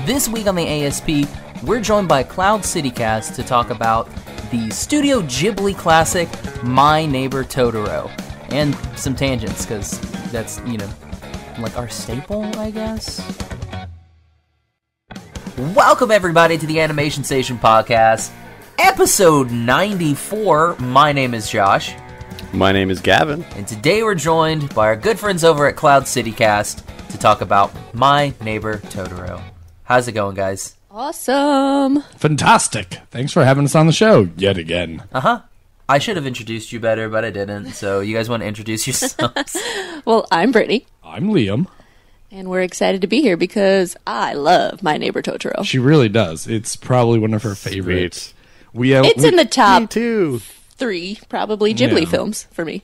This week on the ASP, we're joined by Cloud CityCast to talk about the Studio Ghibli classic, My Neighbor Totoro. And some tangents, because that's, like our staple, I guess? Welcome, everybody, to the Animation Station Podcast, episode 94. My name is Josh. My name is Gavin. And today we're joined by our good friends over at Cloud CityCast to talk about My Neighbor Totoro. How's it going, guys? Awesome. Fantastic. Thanks for having us on the show yet again. Uh-huh. I should have introduced you better, but I didn't. So you guys want to introduce yourselves? Well, I'm Brittany. I'm Liam. And we're excited to be here because I love My Neighbor Totoro. She really does. It's probably one of her favorites. It's in the top Me too. 3, probably, Ghibli films for me.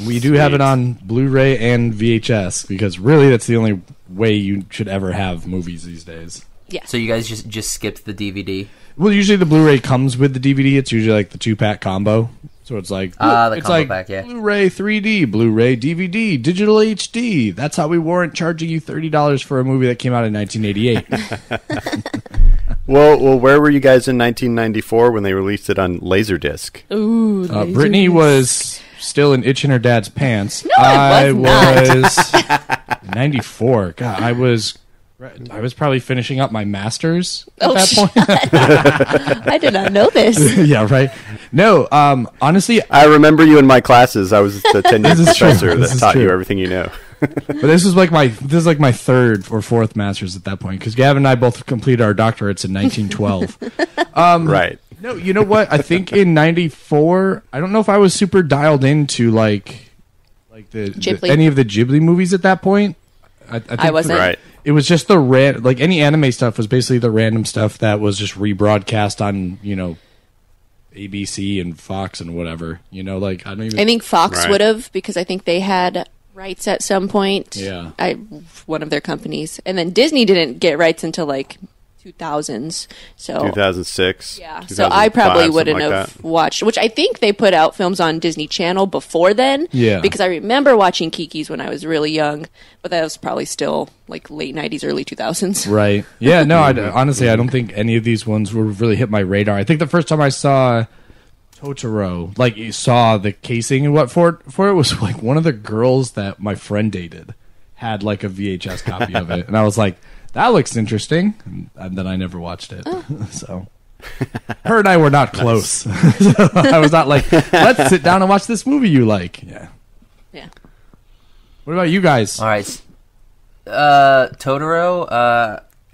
We do have it on Blu-ray and VHS because really that's the only way you should ever have movies these days. Yeah. So you guys just skipped the DVD? Well, usually the Blu-ray comes with the DVD. It's usually like the 2-pack combo. So it's like the combo pack, yeah. Blu-ray 3D, Blu-ray DVD, digital HD. That's how we warrant charging you $30 for a movie that came out in 1988. Well, where were you guys in 1994 when they released it on Laserdisc? Ooh, Brittany was still an itch in her dad's pants. No, I was 94. God, I was probably finishing up my master's at that point. I did not know this. Yeah, right. No, honestly, I remember you in my classes. I was the tenured professor that taught true. you everything you know. But this is like my third or fourth master's at that point because Gavin and I both completed our doctorates in 1912. Right. No, you know what? I think in 94, I don't know if I was super dialed into like any of the Ghibli movies at that point. I think I wasn't. Right. It was just like any anime stuff was basically the random stuff that was just rebroadcast on, ABC and Fox and whatever. I think Fox Right. would have because I think they had rights at some point. Yeah. One of their companies. And then Disney didn't get rights until like 2000s. So 2006. yeah. So I 2005, probably wouldn't something have like watched, which I think they put out films on Disney Channel before then. Yeah. Because I remember watching Kiki's when I was really young, but that was probably still like late 90s, early 2000s. Right. Yeah, no, honestly, I don't think any of these ones were really hit my radar. I think the first time I saw Totoro, like you saw the casing and what for it was like one of the girls that my friend dated had like a VHS copy of it. And I was like, that looks interesting. And then I never watched it. So her and I were not close. So I was not like, let's sit down and watch this movie you like. Yeah. Yeah. What about you guys? All right. Totoro,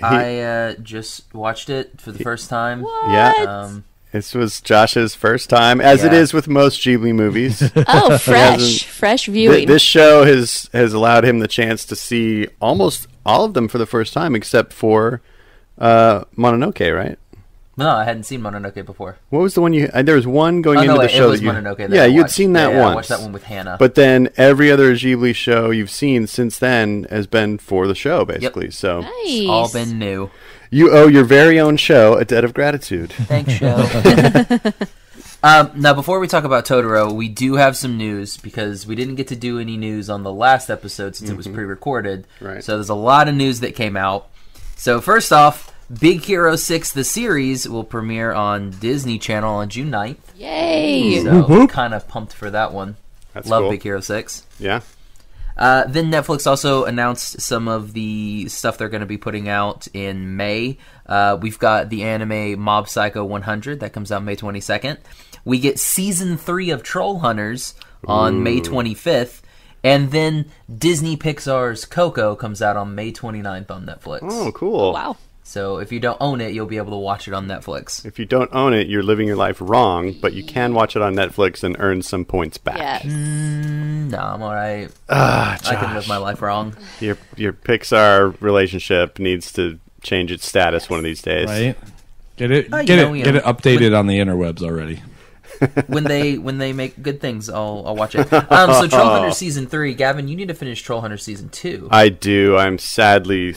I just watched it for the first time. What? Yeah. This was Josh's first time, as it Yeah. is with most Ghibli movies. Oh, fresh viewing. This show has allowed him the chance to see almost all of them for the first time, except for Mononoke, right? No, I hadn't seen Mononoke before. What was the one you? There was one going into the show. It was that you, Mononoke. That yeah, I you'd watched. seen that Yeah, once. I watched that one with Hannah. But then every other Ghibli show you've seen since then has been for the show, basically. Yep. So Nice. It's all been new. you owe your very own show a debt of gratitude. Thanks, show. Now, before we talk about Totoro, we do have some news because we didn't get to do any news on the last episode since it was pre-recorded. Right. So there's a lot of news that came out. So first off, Big Hero 6, the series, will premiere on Disney Channel on June 9th. Yay. So kind of pumped for that one. That's Love cool. Big Hero 6. Yeah. Then Netflix also announced some of the stuff they're going to be putting out in May. We've got the anime Mob Psycho 100 that comes out May 22nd. We get Season 3 of Trollhunters on May 25th. And then Disney Pixar's Coco comes out on May 29th on Netflix. Oh, cool. Wow. So if you don't own it, you'll be able to watch it on Netflix. If you don't own it, you're living your life wrong, but you can watch it on Netflix and earn some points back. Yes. No, I'm alright. Ah, I can live my life wrong. Your Pixar relationship needs to change its status one of these days. Right? Get it you get know, it you get know. it updated on the interwebs already. when they make good things, I'll watch it. So Trollhunters season 3, Gavin, you need to finish Trollhunters season 2. I do. I'm sadly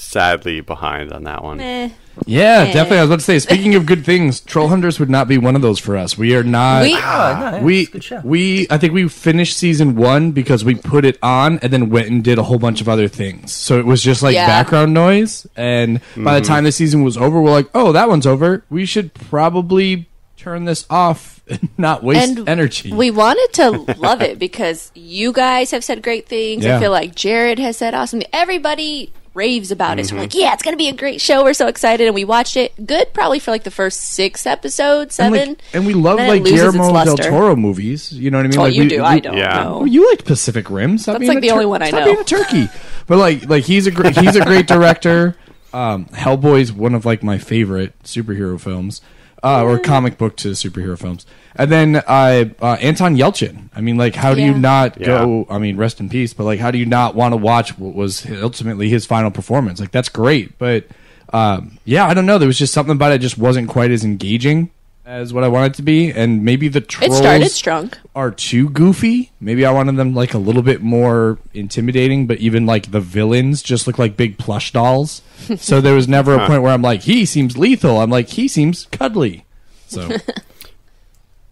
behind on that one. Yeah, definitely. I was about to say, speaking of good things, Trollhunters would not be one of those for us. We are not. It's a good show. I think we finished season 1 because we put it on and then went and did a whole bunch of other things. So it was just like background noise. And by the time the season was over, we're like, oh, that one's over. We should probably turn this off and not waste energy. We wanted to love it because you guys have said great things. Yeah. I feel like Jared has said awesome. Everybody raves about it. So we're like, yeah, it's going to be a great show. We're so excited. And we watched it good probably for like the first 6 episodes, 7. And we love like Guillermo del Toro movies. You know what I mean? Oh, like, you do. I don't know. Oh, you liked Pacific Rim. That's like the only one I know. Stop being a turkey. But like he's a great director. Hellboy's one of like my favorite superhero films. Or comic book to superhero films. And then Anton Yelchin. I mean, like, how do you not go... I mean, rest in peace, but, like, how do you not want to watch what was ultimately his final performance? Like, that's great, but, I don't know. There was just something about it just wasn't quite as engaging as what I wanted it to be, and maybe the trolls it started strong. Are too goofy. Maybe I wanted them, like, a little bit more intimidating, but even, like, the villains just look like big plush dolls. So there was never a point where I'm like, he seems lethal. I'm like, he seems cuddly. So...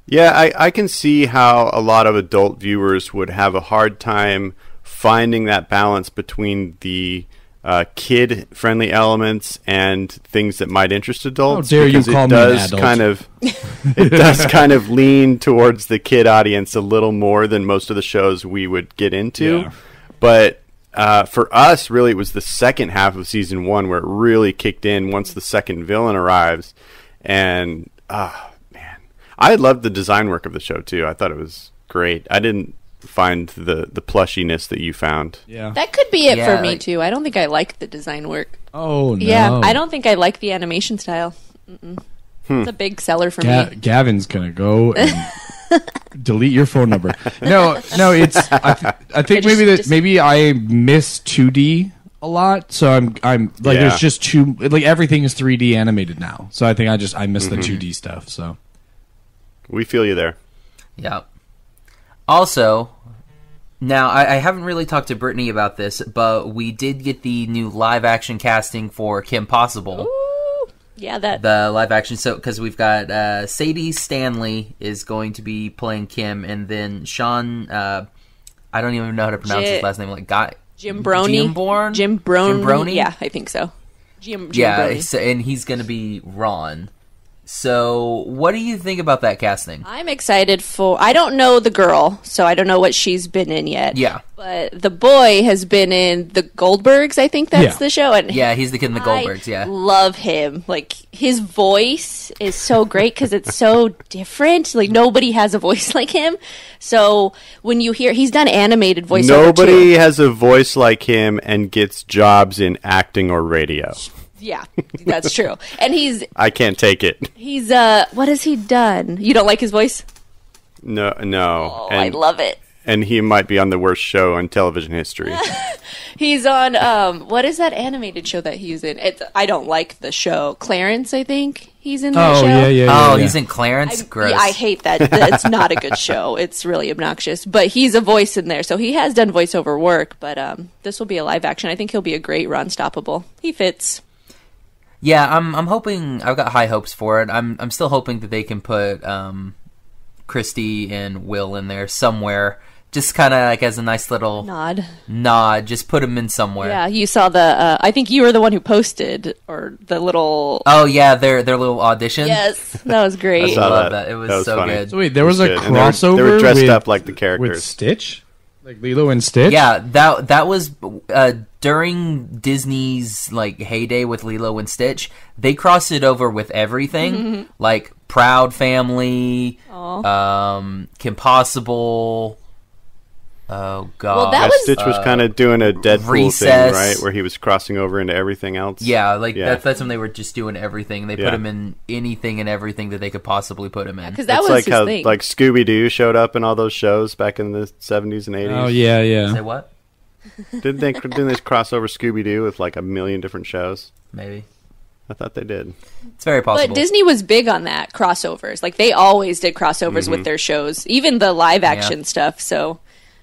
Yeah, I can see how a lot of adult viewers would have a hard time finding that balance between the kid-friendly elements and things that might interest adults. How dare you call me an adult? It does kind of lean towards the kid audience a little more than most of the shows we would get into. Yeah. But for us, really, it was the second half of season 1 where it really kicked in once the second villain arrives. And... I loved the design work of the show, too. I thought it was great. I didn't find the plushiness that you found. Yeah, that could be it for me, too. I don't think I like the design work. Oh, no. Yeah, I don't think I like the animation style. It's a big seller for me. Gavin's going to go and delete your phone number. No, it's... I think maybe I miss 2D a lot, so I'm like, there's just too... Like, everything is 3D animated now. So I think I miss the 2D stuff, so... We feel you there. Yeah. Also, now I haven't really talked to Brittany about this, but we did get the new live-action casting for Kim Possible. Ooh, yeah, the live-action. So because we've got Sadie Stanley is going to be playing Kim, and then Sean. I don't even know how to pronounce his last name. Like Jim Brony. Jim Brony. Yeah, I think so. Jim Brony. And he's going to be Ron. So, what do you think about that casting? I'm excited for... I don't know the girl, so I don't know what she's been in yet. Yeah. But the boy has been in The Goldbergs, I think that's the show. And yeah, he's the kid in The Goldbergs, I love him. Like, his voice is so great because it's so different. Like, nobody has a voice like him. So, when you hear... He's done animated voiceover, Nobody has a voice like him and gets jobs in acting or radio. Yeah, that's true. And I can't take it. He's what has he done? You don't like his voice? No. Oh, I love it. And he might be on the worst show in television history. He's on what is that animated show that he's in? I don't like the show. Clarence, I think he's in that show. Yeah. He's in Clarence? Gross. Yeah, I hate that. It's not a good show. It's really obnoxious. But he's a voice in there, so he has done voiceover work, but this will be a live action. I think he'll be a great Ron Stoppable. He fits. Yeah, I'm hoping. I've got high hopes for it. I'm still hoping that they can put Christy and Will in there somewhere, just kind of like as a nice little nod. Just put them in somewhere. Yeah, you saw the. I think you were the one who posted or the little. Oh yeah, their little auditions. Yes, that was great. I love that. It was so funny. good. So wait, there was a crossover. They were dressed up like the characters with Stitch. Like Lilo and Stitch? Yeah, that was during Disney's like heyday with Lilo and Stitch. They crossed it over with everything, like Proud Family, Kim Possible. Oh god! Well, Stitch was kind of doing a Deadpool Recess. thing, right, where he was crossing over into everything else. Yeah, that's when they were just doing everything. They put him in anything and everything that they could possibly put him in. Because that was like his how thing. like Scooby Doo showed up in all those shows back in the 70s and 80s. Oh yeah. Say what? Didn't they cross over Scooby Doo with like a million different shows? Maybe. I thought they did. It's very possible. But Disney was big on that, crossovers. Like, they always did crossovers with their shows, even the live-action stuff, so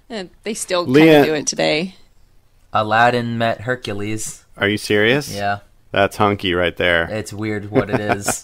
they still kind of do it today. Aladdin met Hercules. Are you serious? Yeah. That's hunky right there. It's weird what it is.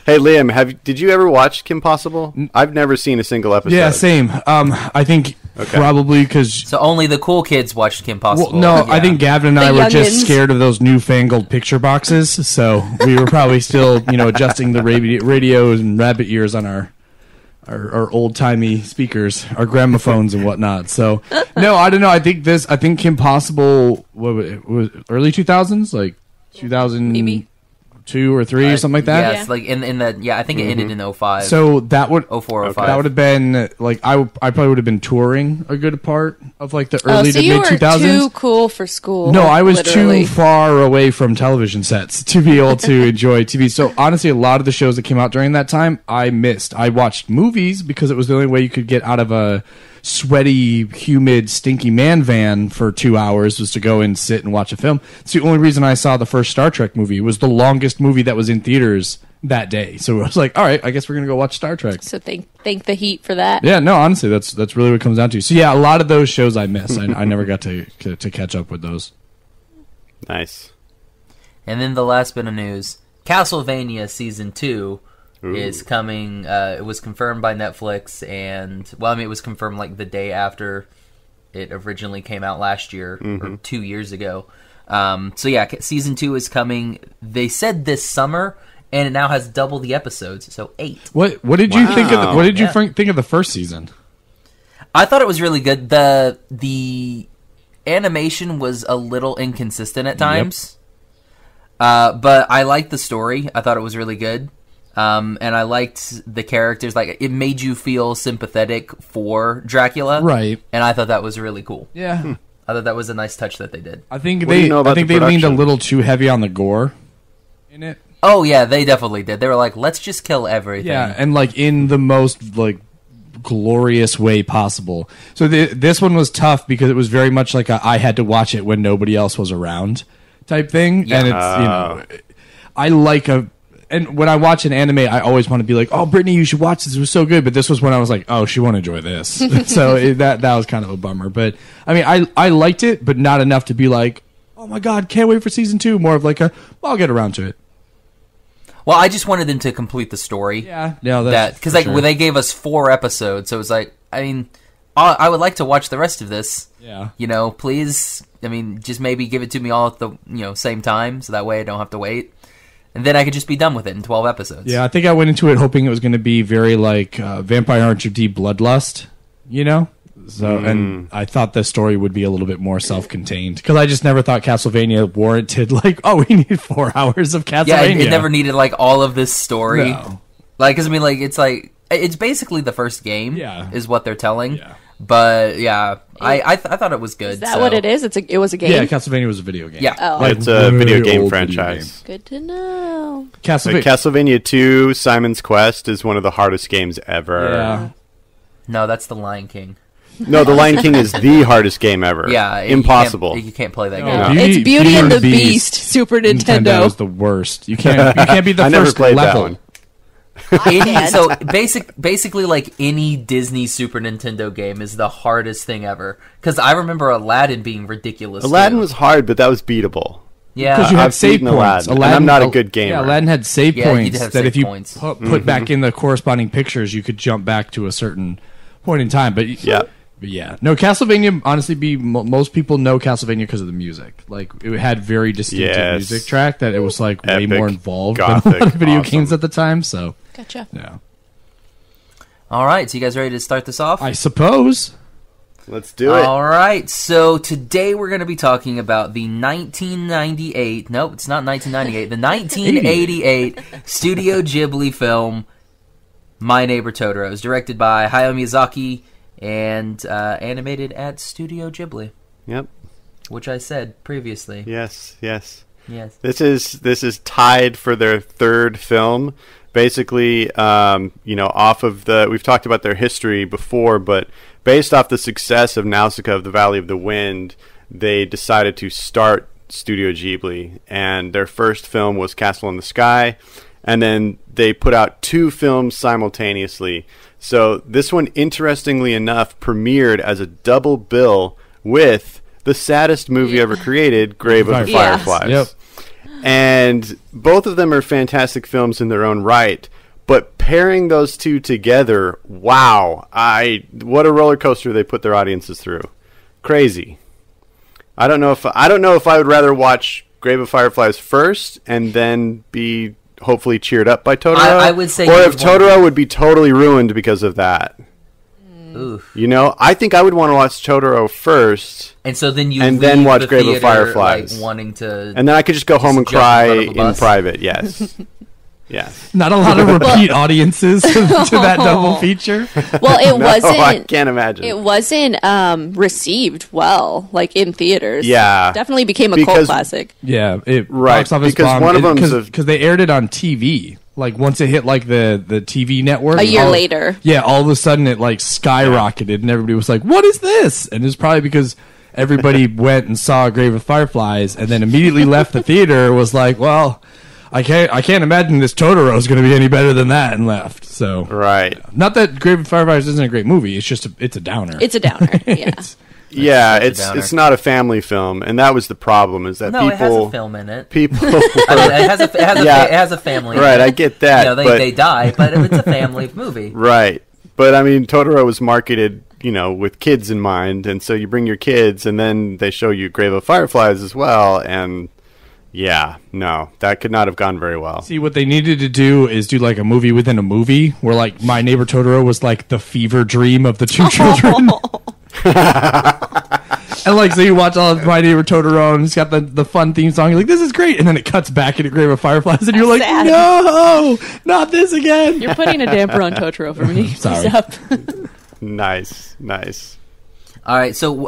Hey, Liam, did you ever watch Kim Possible? I've never seen a single episode. Yeah, same. I think probably because... So only the cool kids watched Kim Possible. Well, no, yeah. I think Gavin and I were just youngins. scared of those newfangled picture boxes, so we were probably still, adjusting the radios and rabbit ears on our old-timey speakers, our gramophones and whatnot. So, no, I don't know. I think Kim Possible, was early 2000s? Like 2002 or 3 or something like that? Yes, like in that. Yeah, I think it ended in 05. So that would 04, 05. that would have been like I probably would have been touring a good part of like the early so to you mid 2000s. were too cool for school. No, I was literally. too far away from television sets to be able to enjoy TV. So honestly, a lot of the shows that came out during that time, I missed. I watched movies because it was the only way you could get out of a sweaty, humid, stinky man van for 2 hours was to go and sit and watch a film. It's the only reason I saw the first Star Trek movie. It was the longest movie that was in theaters that day. So I was like, all right, I guess we're going to go watch Star Trek. So thank the heat for that. Yeah, no, honestly, that's really what it comes down to. So yeah, a lot of those shows I miss. I never got to catch up with those. Nice. And then the last bit of news: Castlevania Season 2 is coming. It was confirmed by Netflix, and it was confirmed like the day after it originally came out last year or 2 years ago. So yeah, Season 2 is coming. They said this summer, and it now has double the episodes, so 8. What did you think of? What did you Yeah. think of the first season? I thought it was really good. The animation was a little inconsistent at times, but I liked the story. I thought it was really good, and I liked the characters. Like, it made you feel sympathetic for Dracula, Right. And I thought that was really cool. Yeah. I thought that was a nice touch that they did. I think What do you know about they the leaned a production? little too heavy on the gore in it. Oh yeah, they definitely did. They were like, let's just kill everything. Yeah, and like in the most like glorious way possible. So this one was tough because it was very much like I had to watch it when nobody else was around type thing. Yeah. And it's I like and when I watch an anime, I always want to be like, "Oh, Brittany, you should watch this. It was so good." But this was when I was like, "Oh, she won't enjoy this." So that was kind of a bummer. But I mean, I liked it, but not enough to be like, "Oh my god, can't wait for season 2." More of like I'll get around to it. Well, I just wanted them to complete the story. Yeah, that's because for like sure. when they gave us 4 episodes, so it was like, I mean, I would like to watch the rest of this. Yeah. Please. I mean, just maybe give it to me all at the same time, so that way I don't have to wait, and then I could just be done with it in 12 episodes. Yeah, I think I went into it hoping it was going to be very like Vampire Hunter D Bloodlust, So, and I thought the story would be a little bit more self-contained because I just never thought Castlevania warranted like, oh, we need 4 hours of Castlevania. Yeah, it never needed like all of this story. No. Like, because I mean, like it's basically the first game. Yeah. Is what they're telling. Yeah. But yeah, I thought it was good. Is that what it is? It was a game? Yeah, Castlevania was a video game. Yeah. Oh. Like, It's a video really game old franchise. Good to know. Castlevania 2, Simon's Quest is one of the hardest games ever. Yeah. No, that's the Lion King. No, The Lion King is the hardest game ever. Yeah, Impossible. You can't play that No. game. It's Beauty and the Beast, Super Nintendo. is the worst. You can't be the I never first played that level. one. So basically, like any Disney Super Nintendo game is the hardest thing ever. Because I remember Aladdin being ridiculous. Aladdin too. was hard, but that was beatable. Yeah, Because you had I've save beaten points. Aladdin, and I'm not a good gamer. Yeah, Aladdin had save Yeah, you points did have that save if you points. put back in the corresponding pictures, you could jump back to a certain point in time. But Yeah. But yeah, no, Castlevania. Honestly, most people know Castlevania because of the music. Like it had very distinctive Yes. music track that it was like way Epic, more involved than gothic, a lot of video awesome. games at the time. So Gotcha. yeah, All right, so you guys ready to start this off? I suppose. Let's do it. All right, so today we're going to be talking about the 1998. Nope, it's not 1998. The 1988 Studio Ghibli film My Neighbor Totoro. It was directed by Hayao Miyazaki and animated at Studio Ghibli, Yep. which I said previously. Yes. Yes. This is tied for their third film. Basically, off of we've talked about their history before, but based off the success of Nausicaa of the Valley of the Wind, they decided to start Studio Ghibli, and their first film was Castle in the Sky, and then they put out 2 films simultaneously. So this one, interestingly enough, premiered as a double bill with the saddest movie ever created, Grave of the Fireflies. Yep. And both of them are fantastic films in their own right. But pairing those two together, wow, what a roller coaster they put their audiences through. Crazy. I don't know if I would rather watch Grave of Fireflies first and then be hopefully cheered up by Totoro. I would say, or if Totoro would be totally ruined because of that. Oof. You know, I think I would want to watch Totoro first, and so then then watch the Grave of theater, Fireflies, like, wanting to, and then I could just go home and jump cry in front of a in bus. private. Yes, yes. Not a lot of repeat audiences to that double feature. Well, it wasn't. I can't imagine. It wasn't received well, like in theaters. Yeah. Definitely became a cult Because- classic. Yeah, it Right, box office because bombed. one of them's because they aired it on TV. Like once it hit like the TV network, A year later. Yeah, all of a sudden it like skyrocketed, and everybody was like, "What is this?" And it's probably because everybody went and saw Grave of Fireflies, and then immediately left the theater. Was like, "Well, I can't imagine this Totoro is going to be any better than that," and left. So Right. not that Grave of Fireflies isn't a great movie. It's just it's a downer. It's a downer. Yeah. Yeah, such a downer. it's not a family film, and that was the problem. Is that No, it has people a film in it. people I mean, it has a family. right? in it. I get that, You know, but they die, but it's a family movie. right. But I mean, Totoro was marketed, with kids in mind, and so you bring your kids, and then they show you Grave of Fireflies as well, and yeah, no, that could not have gone very well. See, what they needed to do is do like a movie within a movie, where like My Neighbor Totoro was like the fever dream of the two children. And like, so you watch all of My Neighbor Totoro, and it's got the fun theme song. You're like, this is great, and then it cuts back into Grave of Fireflies, and you're like, Sad. no, not this again. You're putting a damper on Totoro for me. Sorry. Stop. Nice. All right, so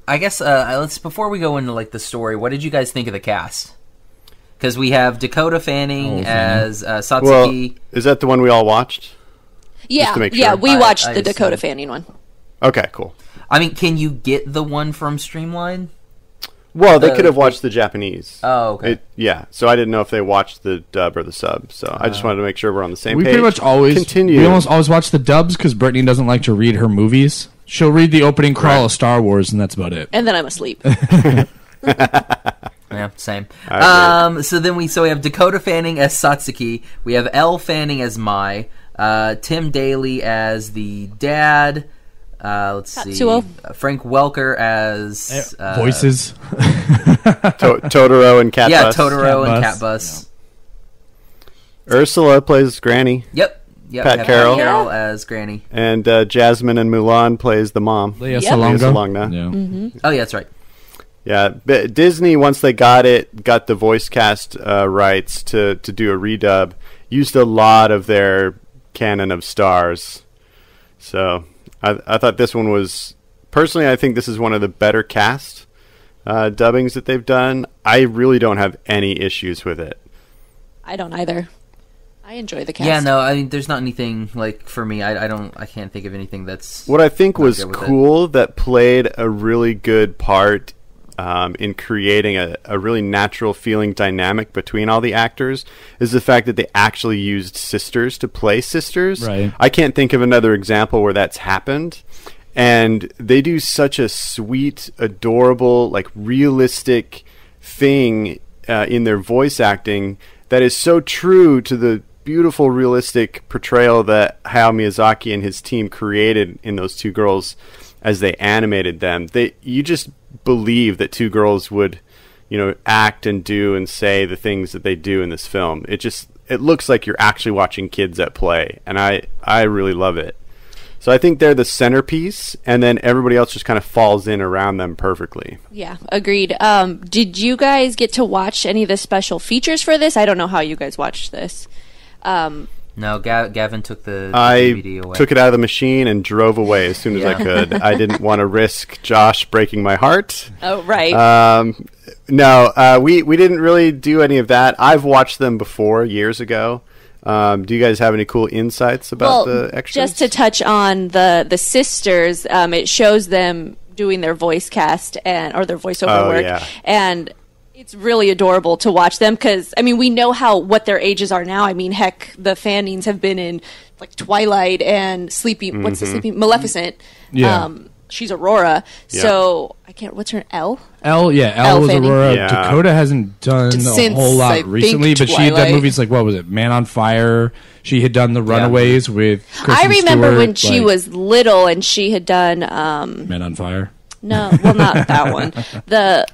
I guess let's before we go into like the story, what did you guys think of the cast? Because we have Dakota Fanning as Satsuki. Well, is that the one we all watched? Yeah, to make yeah. sure. We watched I the just Dakota said- Fanning one. Okay, cool. I mean, can you get the one from Streamline? Well, they could have watched the Japanese. Oh, okay. Yeah, so I didn't know if they watched the dub or the sub. So I just wanted to make sure we're on the same We page. pretty much always continue. We almost always watch the dubs because Brittany doesn't like to read her movies. She'll read the opening crawl of Star Wars, and that's about it. And then I'm asleep. Yeah, same. I So then we have Dakota Fanning as Satsuki. We have Elle Fanning as Mai. Tim Daly as the dad. Let's Tatsuo. see. Frank Welker as Voices. Totoro and Cat Yeah, Bus. Totoro and Cat Cat Bus. Ursula plays Granny, Yep. Pat have Carroll. Yeah. as Granny. and Jasmine and Mulan plays the mom. Leia Yep. Salonga. Salonga. Yeah. Oh yeah, that's right. Yeah, but Disney, once they got the voice cast rights to do a redub, used a lot of their canon of stars. So I thought this one was, personally, I think this is one of the better cast dubbings that they've done. I really don't have any issues with it. I don't either. I enjoy the cast. Yeah, no, I mean, there's not anything like for me. I can't think of anything that's What I think not was good with it. cool that played a really good part in creating a really natural feeling dynamic between all the actors is the fact that they actually used sisters to play sisters. Right. I can't think of another example where that's happened. And they do such a sweet, adorable, like realistic thing in their voice acting that is so true to the beautiful, realistic portrayal that Hayao Miyazaki and his team created in those two girls as they animated them. You just believe that two girls would, act and do and say the things that they do in this film. It looks like you're actually watching kids at play, and I really love it. So I think they're the centerpiece, and then everybody else just kind of falls in around them perfectly. Yeah, agreed. Did you guys get to watch any of the special features for this? I don't know how you guys watched this. No, Gavin took the I DVD away. took it out of the machine and drove away as soon as I could. I didn't want to risk Josh breaking my heart. Oh, right. No, we didn't really do any of that. I've watched them before, years ago. Do you guys have any cool insights about the extras? Just to touch on the sisters, it shows them doing their voice cast or their voiceover work, yeah. and It's really adorable to watch them because, I mean, we know what their ages are now. I mean, heck, the Fannings have been in, like, Twilight and Maleficent. Yeah. She's Aurora. Yeah. So, what's her, Elle? Elle was Fanning. Aurora. Yeah. Dakota hasn't done Since, a whole lot I recently, think, but she had done Twilight. movies like, what was it, Man on Fire? She had done The Runaways with Kristen I remember Stewart, when she was little and she had done, Man on Fire. no, well, not that one.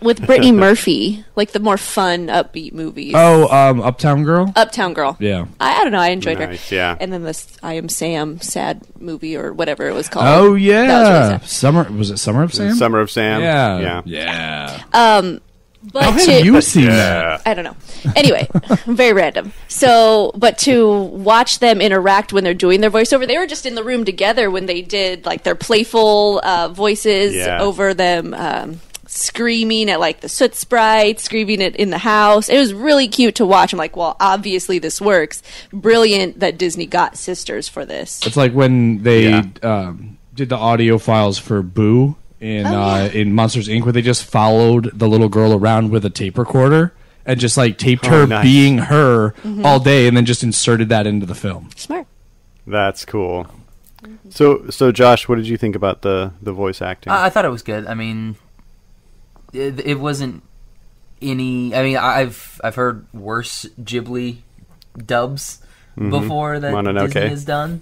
With Brittany Murphy, like the more fun, upbeat movies. Oh, Uptown Girl? Uptown Girl. Yeah. I don't know. I enjoyed her. Nice, yeah. And then this I Am Sam sad movie or whatever it was called. Oh, That was yeah. really sad. Was it Summer of Sam? Summer of Sam. Yeah. Yeah. But How have you seen that? I don't know. Anyway, very random. So, but to watch them interact when they're doing their voiceover, they were just in the room together when they did like their playful voices over them screaming at like the Soot Sprite, screaming it in the house. It was really cute to watch. I'm like, well, obviously this works. Brilliant that Disney got sisters for this. It's like when they did the audio files for Boo in Monsters Inc., where they just followed the little girl around with a tape recorder and just like taped her nice. being her all day and then just inserted that into the film. Smart. That's cool. So Josh, what did you think about the voice acting? I thought it was good. I mean, it wasn't any. I mean, I've heard worse Ghibli dubs before that Mononoke. Disney has done.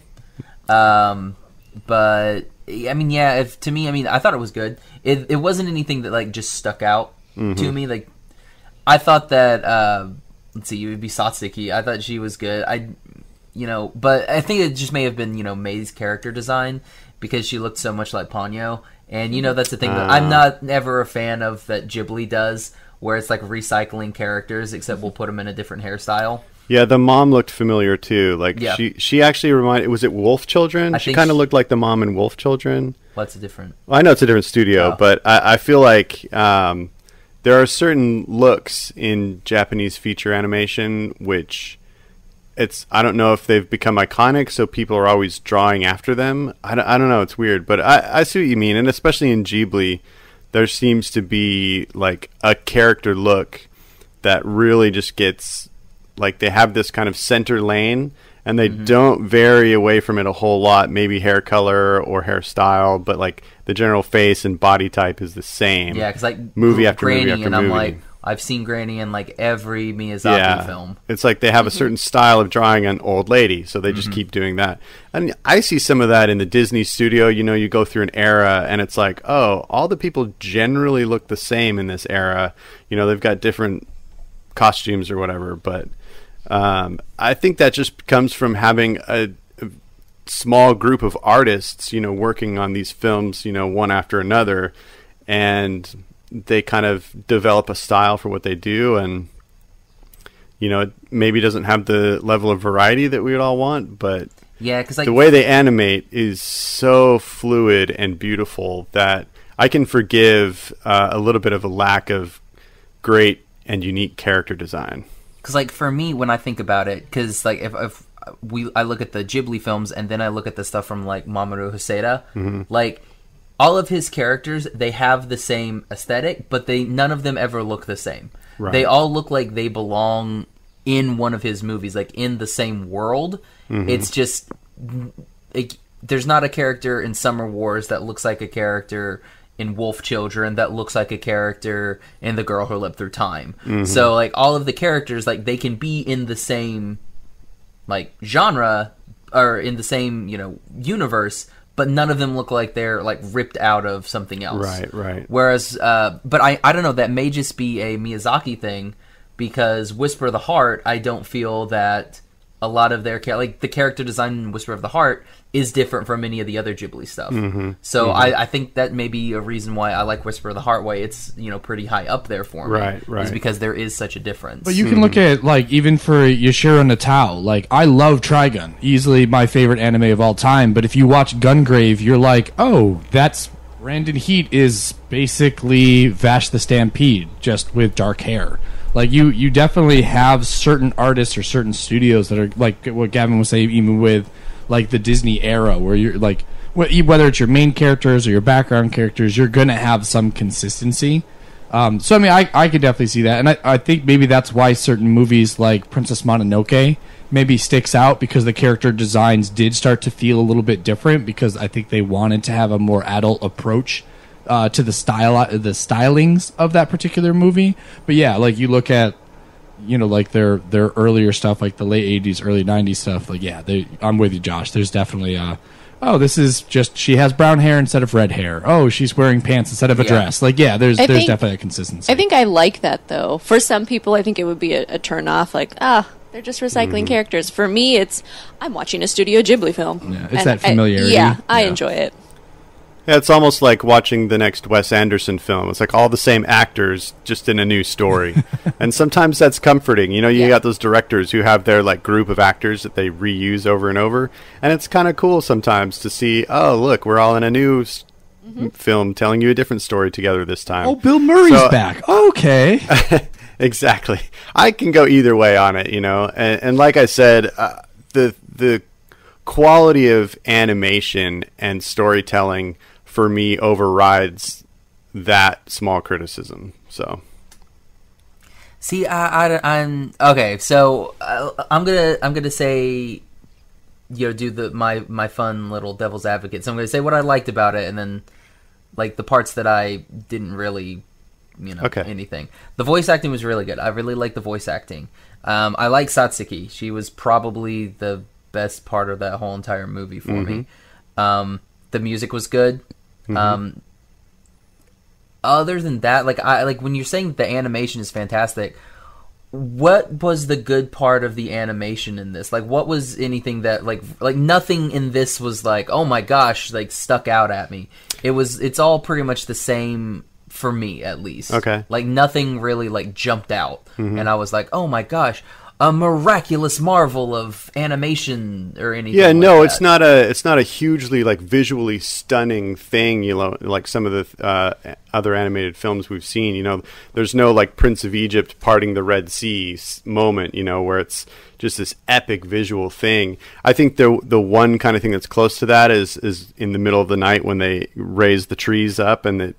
But I mean, yeah. To me, I mean, I thought it was good. It wasn't anything that like just stuck out to me. Like, I thought that let's see, it would be Satsuki. I thought she was good. But I think it just may have been May's character design because she looked so much like Ponyo. And that's the thing that I'm not ever a fan of that Ghibli does, where it's like recycling characters, except we'll put them in a different hairstyle. Yeah, the mom looked familiar too. Like she actually reminded. Was it Wolf Children? She kind of looked like the mom in Wolf Children. What's different? Well, I know it's a different studio, but I feel like there are certain looks in Japanese feature animation which I don't know if they've become iconic, so people are always drawing after them. I don't know. It's weird, but I see what you mean, and especially in Ghibli, there seems to be like a character look that really just gets. Like they have this kind of center lane and they don't vary away from it a whole lot, maybe hair color or hairstyle, but like the general face and body type is the same. Yeah, because like movie after Granny, movie after and movie. I'm like, I've seen Granny in like every Miyazaki film. It's like they have a certain style of drawing an old lady, so they just keep doing that. And I see some of that in the Disney studio. You go through an era and it's like, oh, all the people generally look the same in this era. They've got different costumes or whatever, but I think that just comes from having a small group of artists, working on these films, one after another, and they kind of develop a style for what they do, and it maybe doesn't have the level of variety that we would all want, but because the way they animate is so fluid and beautiful that I can forgive a little bit of a lack of great and unique character design. Because, like, for me, when I think about it, because, like, if I look at the Ghibli films and then I look at the stuff from, like, Mamoru Hosoda, like, all of his characters, they have the same aesthetic, but none of them ever look the same. Right. They all look like they belong in one of his movies, like, in the same world. It's just... there's not a character in Summer Wars that looks like a character in Wolf Children that looks like a character in The Girl Who Lived Through Time. So like all of the characters, like they can be in the same like genre or in the same universe, but none of them look like they're like ripped out of something else. Right. Whereas but I don't know, that may just be a Miyazaki thing, because Whisper of the Heart, I don't feel that a lot of their like the character design in Whisper of the Heart is different from any of the other Ghibli stuff. So I think that may be a reason why I like Whisper of the Heart, why it's pretty high up there for me. Right. Is because there is such a difference. But you can look at like even for Yoshiro Natao, like I love Trigun, easily my favorite anime of all time. But if you watch Gungrave, you're like, oh, that's Brandon Heat is basically Vash the Stampede, just with dark hair. Like you definitely have certain artists or certain studios that are like what Gavin was saying, even with like the Disney era, where you're like whether it's your main characters or your background characters, you're gonna have some consistency. So I mean, I could definitely see that, and I think maybe that's why certain movies like Princess Mononoke maybe sticks out, because the character designs did start to feel a little bit different, because I think they wanted to have a more adult approach to the stylings of that particular movie. But yeah, like you look at, you know, like their earlier stuff, like the late 80s, early 90s stuff, like yeah, I'm with you, Josh. There's definitely oh, this is just, she has brown hair instead of red hair. Oh, she's wearing pants instead of a dress. Like, yeah, there's definitely a consistency. I think I like that, though. For some people, I think it would be a turn off. Like, they're just recycling characters. For me, I'm watching a Studio Ghibli film. Yeah, it's that familiarity. I enjoy it. Yeah, it's almost like watching the next Wes Anderson film. It's like all the same actors, just in a new story. And sometimes that's comforting. You know, you got those directors who have their like group of actors that they reuse over and over. And it's kind of cool sometimes to see, oh, look, we're all in a new film telling you a different story together this time. Oh, Bill Murray's back. Okay. Exactly. I can go either way on it, you know. And like I said, the quality of animation and storytelling for me overrides that small criticism. So, see, I'm okay. So I'm gonna say, you know, do my fun little devil's advocate. So I'm gonna say what I liked about it, and then like the parts that I didn't really, you know, anything. The voice acting was really good. I really liked the voice acting. I like Satsuki. She was probably the best part of that whole entire movie for me. The music was good. Other than that, like when you're saying the animation is fantastic, what was the good part of the animation in this? Like, what was anything that like nothing in this was like, oh my gosh, like stuck out at me. It's all pretty much the same for me, at least. Okay. Like nothing really like jumped out, and I was like, oh my gosh, a miraculous marvel of animation or anything. Yeah, no, like it's not a hugely like visually stunning thing, you know, like some of the other animated films we've seen. You know, there's no like Prince of Egypt parting the Red Sea moment, you know, where it's just this epic visual thing. I think the one kind of thing that's close to that is in the middle of the night when they raise the trees up and it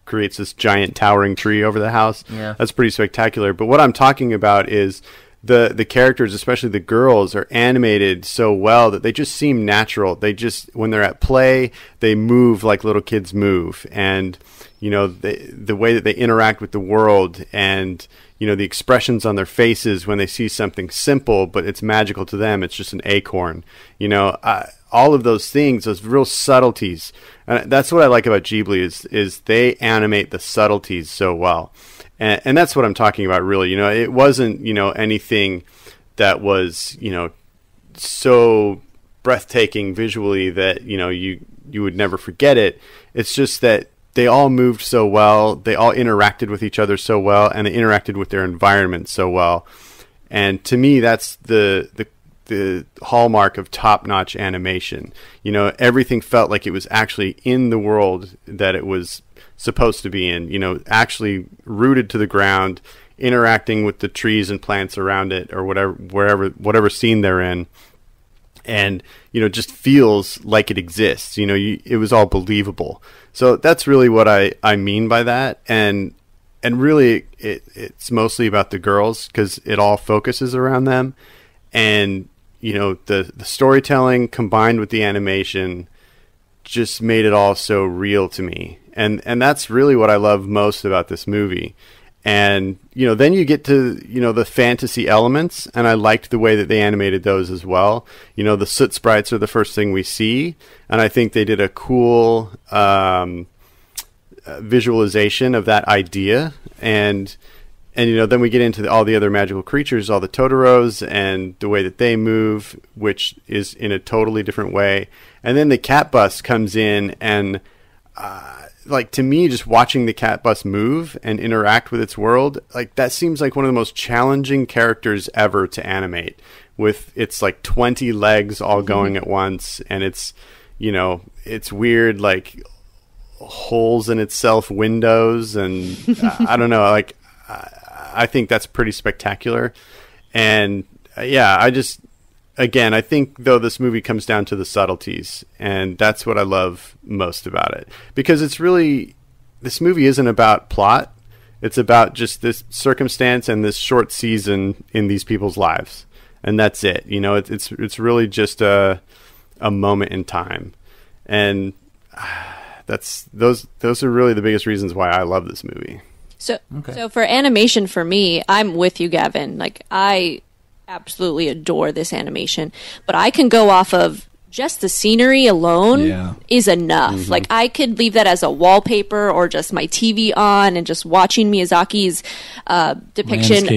creates this giant towering tree over the house. Yeah, that's pretty spectacular. But what I'm talking about is the characters, especially the girls, are animated so well that they just seem natural. They just, when they're at play, they move like little kids move. And, you know, the way that they interact with the world, and, you know, the expressions on their faces when they see something simple, but it's magical to them. It's just an acorn, you know, all of those things, those real subtleties. And that's what I like about Ghibli is they animate the subtleties so well. And that's what I'm talking about, really. You know, it wasn't, you know, anything that was, you know, so breathtaking visually that, you know, you would never forget it. It's just that they all moved so well, they all interacted with each other so well, and they interacted with their environment so well. And to me, that's the hallmark of top-notch animation. You know, everything felt like it was actually in the world that it was supposed to be in, you know, actually rooted to the ground, interacting with the trees and plants around it, or whatever scene they're in, and, you know, just feels like it exists. You know, it was all believable. So that's really what I mean by that. And really it's mostly about the girls, because it all focuses around them. And, you know, the storytelling combined with the animation just made it all so real to me. And that's really what I love most about this movie. And, you know, then you get to, you know, the fantasy elements, and I liked the way that they animated those as well. You know, the soot sprites are the first thing we see, and I think they did a cool visualization of that idea. And you know, then we get into all the other magical creatures, all the Totoros, and the way that they move, which is in a totally different way. And then the cat bus comes in, and like, to me, just watching the cat bus move and interact with its world, like, that seems like one of the most challenging characters ever to animate, with its like 20 legs all going at once, and it's, you know, it's weird, like holes in itself, windows, and I don't know, like, I think that's pretty spectacular. And yeah, I think, though, this movie comes down to the subtleties, and that's what I love most about it. Because it's really, this movie isn't about plot. It's about just this circumstance and this short season in these people's lives, and that's it. You know, it's really just a moment in time, and those are really the biggest reasons why I love this movie. So for animation, for me, I'm with you, Gavin. Like, I absolutely adore this animation, but I can go off of just the scenery alone is enough. Like, I could leave that as a wallpaper or just my TV on and just watching Miyazaki's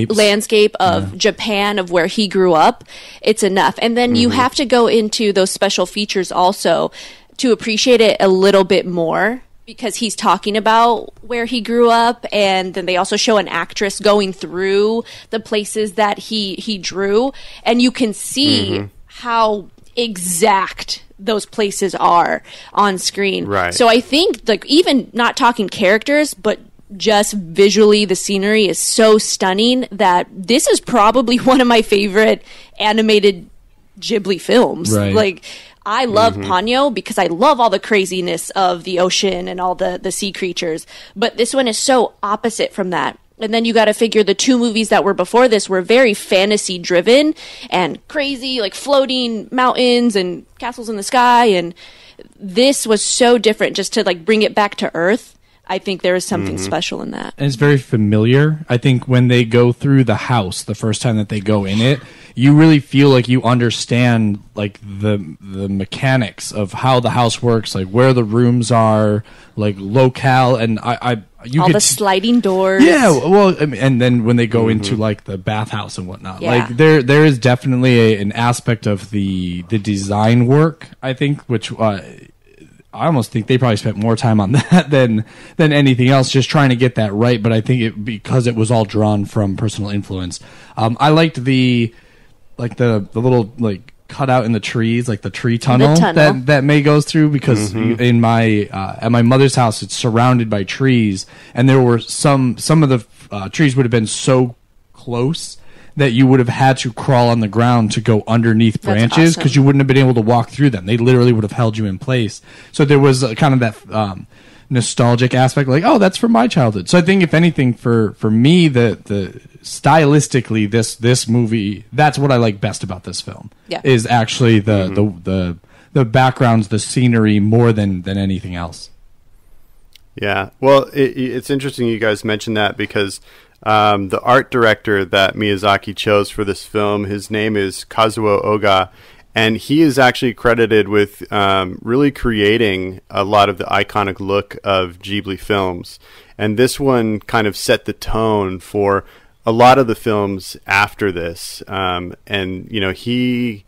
landscape of Japan, of where he grew up. It's enough. And then you have to go into those special features also to appreciate it a little bit more, because he's talking about where he grew up, and then they also show an actress going through the places that he drew, and you can see how exact those places are on screen. Right. So I think, like, even not talking characters, but just visually, the scenery is so stunning that this is probably one of my favorite animated Ghibli films. Right. Like, I love Ponyo because I love all the craziness of the ocean and all the sea creatures. But this one is so opposite from that. And then you got to figure the two movies that were before this were very fantasy driven and crazy, like floating mountains and castles in the sky. And this was so different, just to like bring it back to earth. I think there is something special in that. And it's very familiar. I think when they go through the house the first time that they go in it, you really feel like you understand like the mechanics of how the house works, like where the rooms are, like locale, and all the sliding doors. Yeah, well, I mean, and then when they go into like the bathhouse and whatnot, like there is definitely an aspect of the design work, I think, which I almost think they probably spent more time on that than anything else, just trying to get that right. But I think because it was all drawn from personal influence. I liked the little like cutout in the trees, like the tree tunnel, that May goes through, because in my at my mother's house, it's surrounded by trees, and there were some of the trees would have been so close that you would have had to crawl on the ground to go underneath branches, because you wouldn't have been able to walk through them. They literally would have held you in place. So there was kind of that nostalgic aspect, like, oh, that's from my childhood. So I think, if anything, for me, the stylistically, this movie, that's what I like best about this film. Yeah. Is actually the backgrounds, the scenery, more than anything else. Yeah. Well, it's interesting you guys mentioned that, because the art director that Miyazaki chose for this film, his name is Kazuo Oga, and he is actually credited with really creating a lot of the iconic look of Ghibli films. And this one kind of set the tone for a lot of the films after this. And, you know, he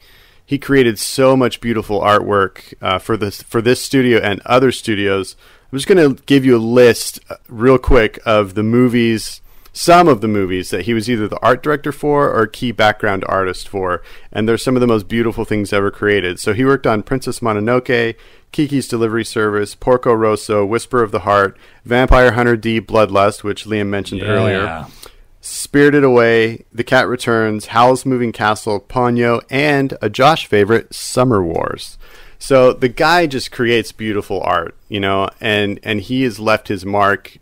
created so much beautiful artwork for this studio and other studios. I'm just going to give you a list real quick of the movies, some of the movies that he was either the art director for or key background artist for, and they're some of the most beautiful things ever created. So he worked on Princess Mononoke, Kiki's Delivery Service, Porco Rosso, Whisper of the Heart, Vampire Hunter D, Bloodlust, which Liam mentioned earlier, Spirited Away, The Cat Returns, Howl's Moving Castle, Ponyo, and a Josh favorite, Summer Wars. So the guy just creates beautiful art, you know, and he has left his mark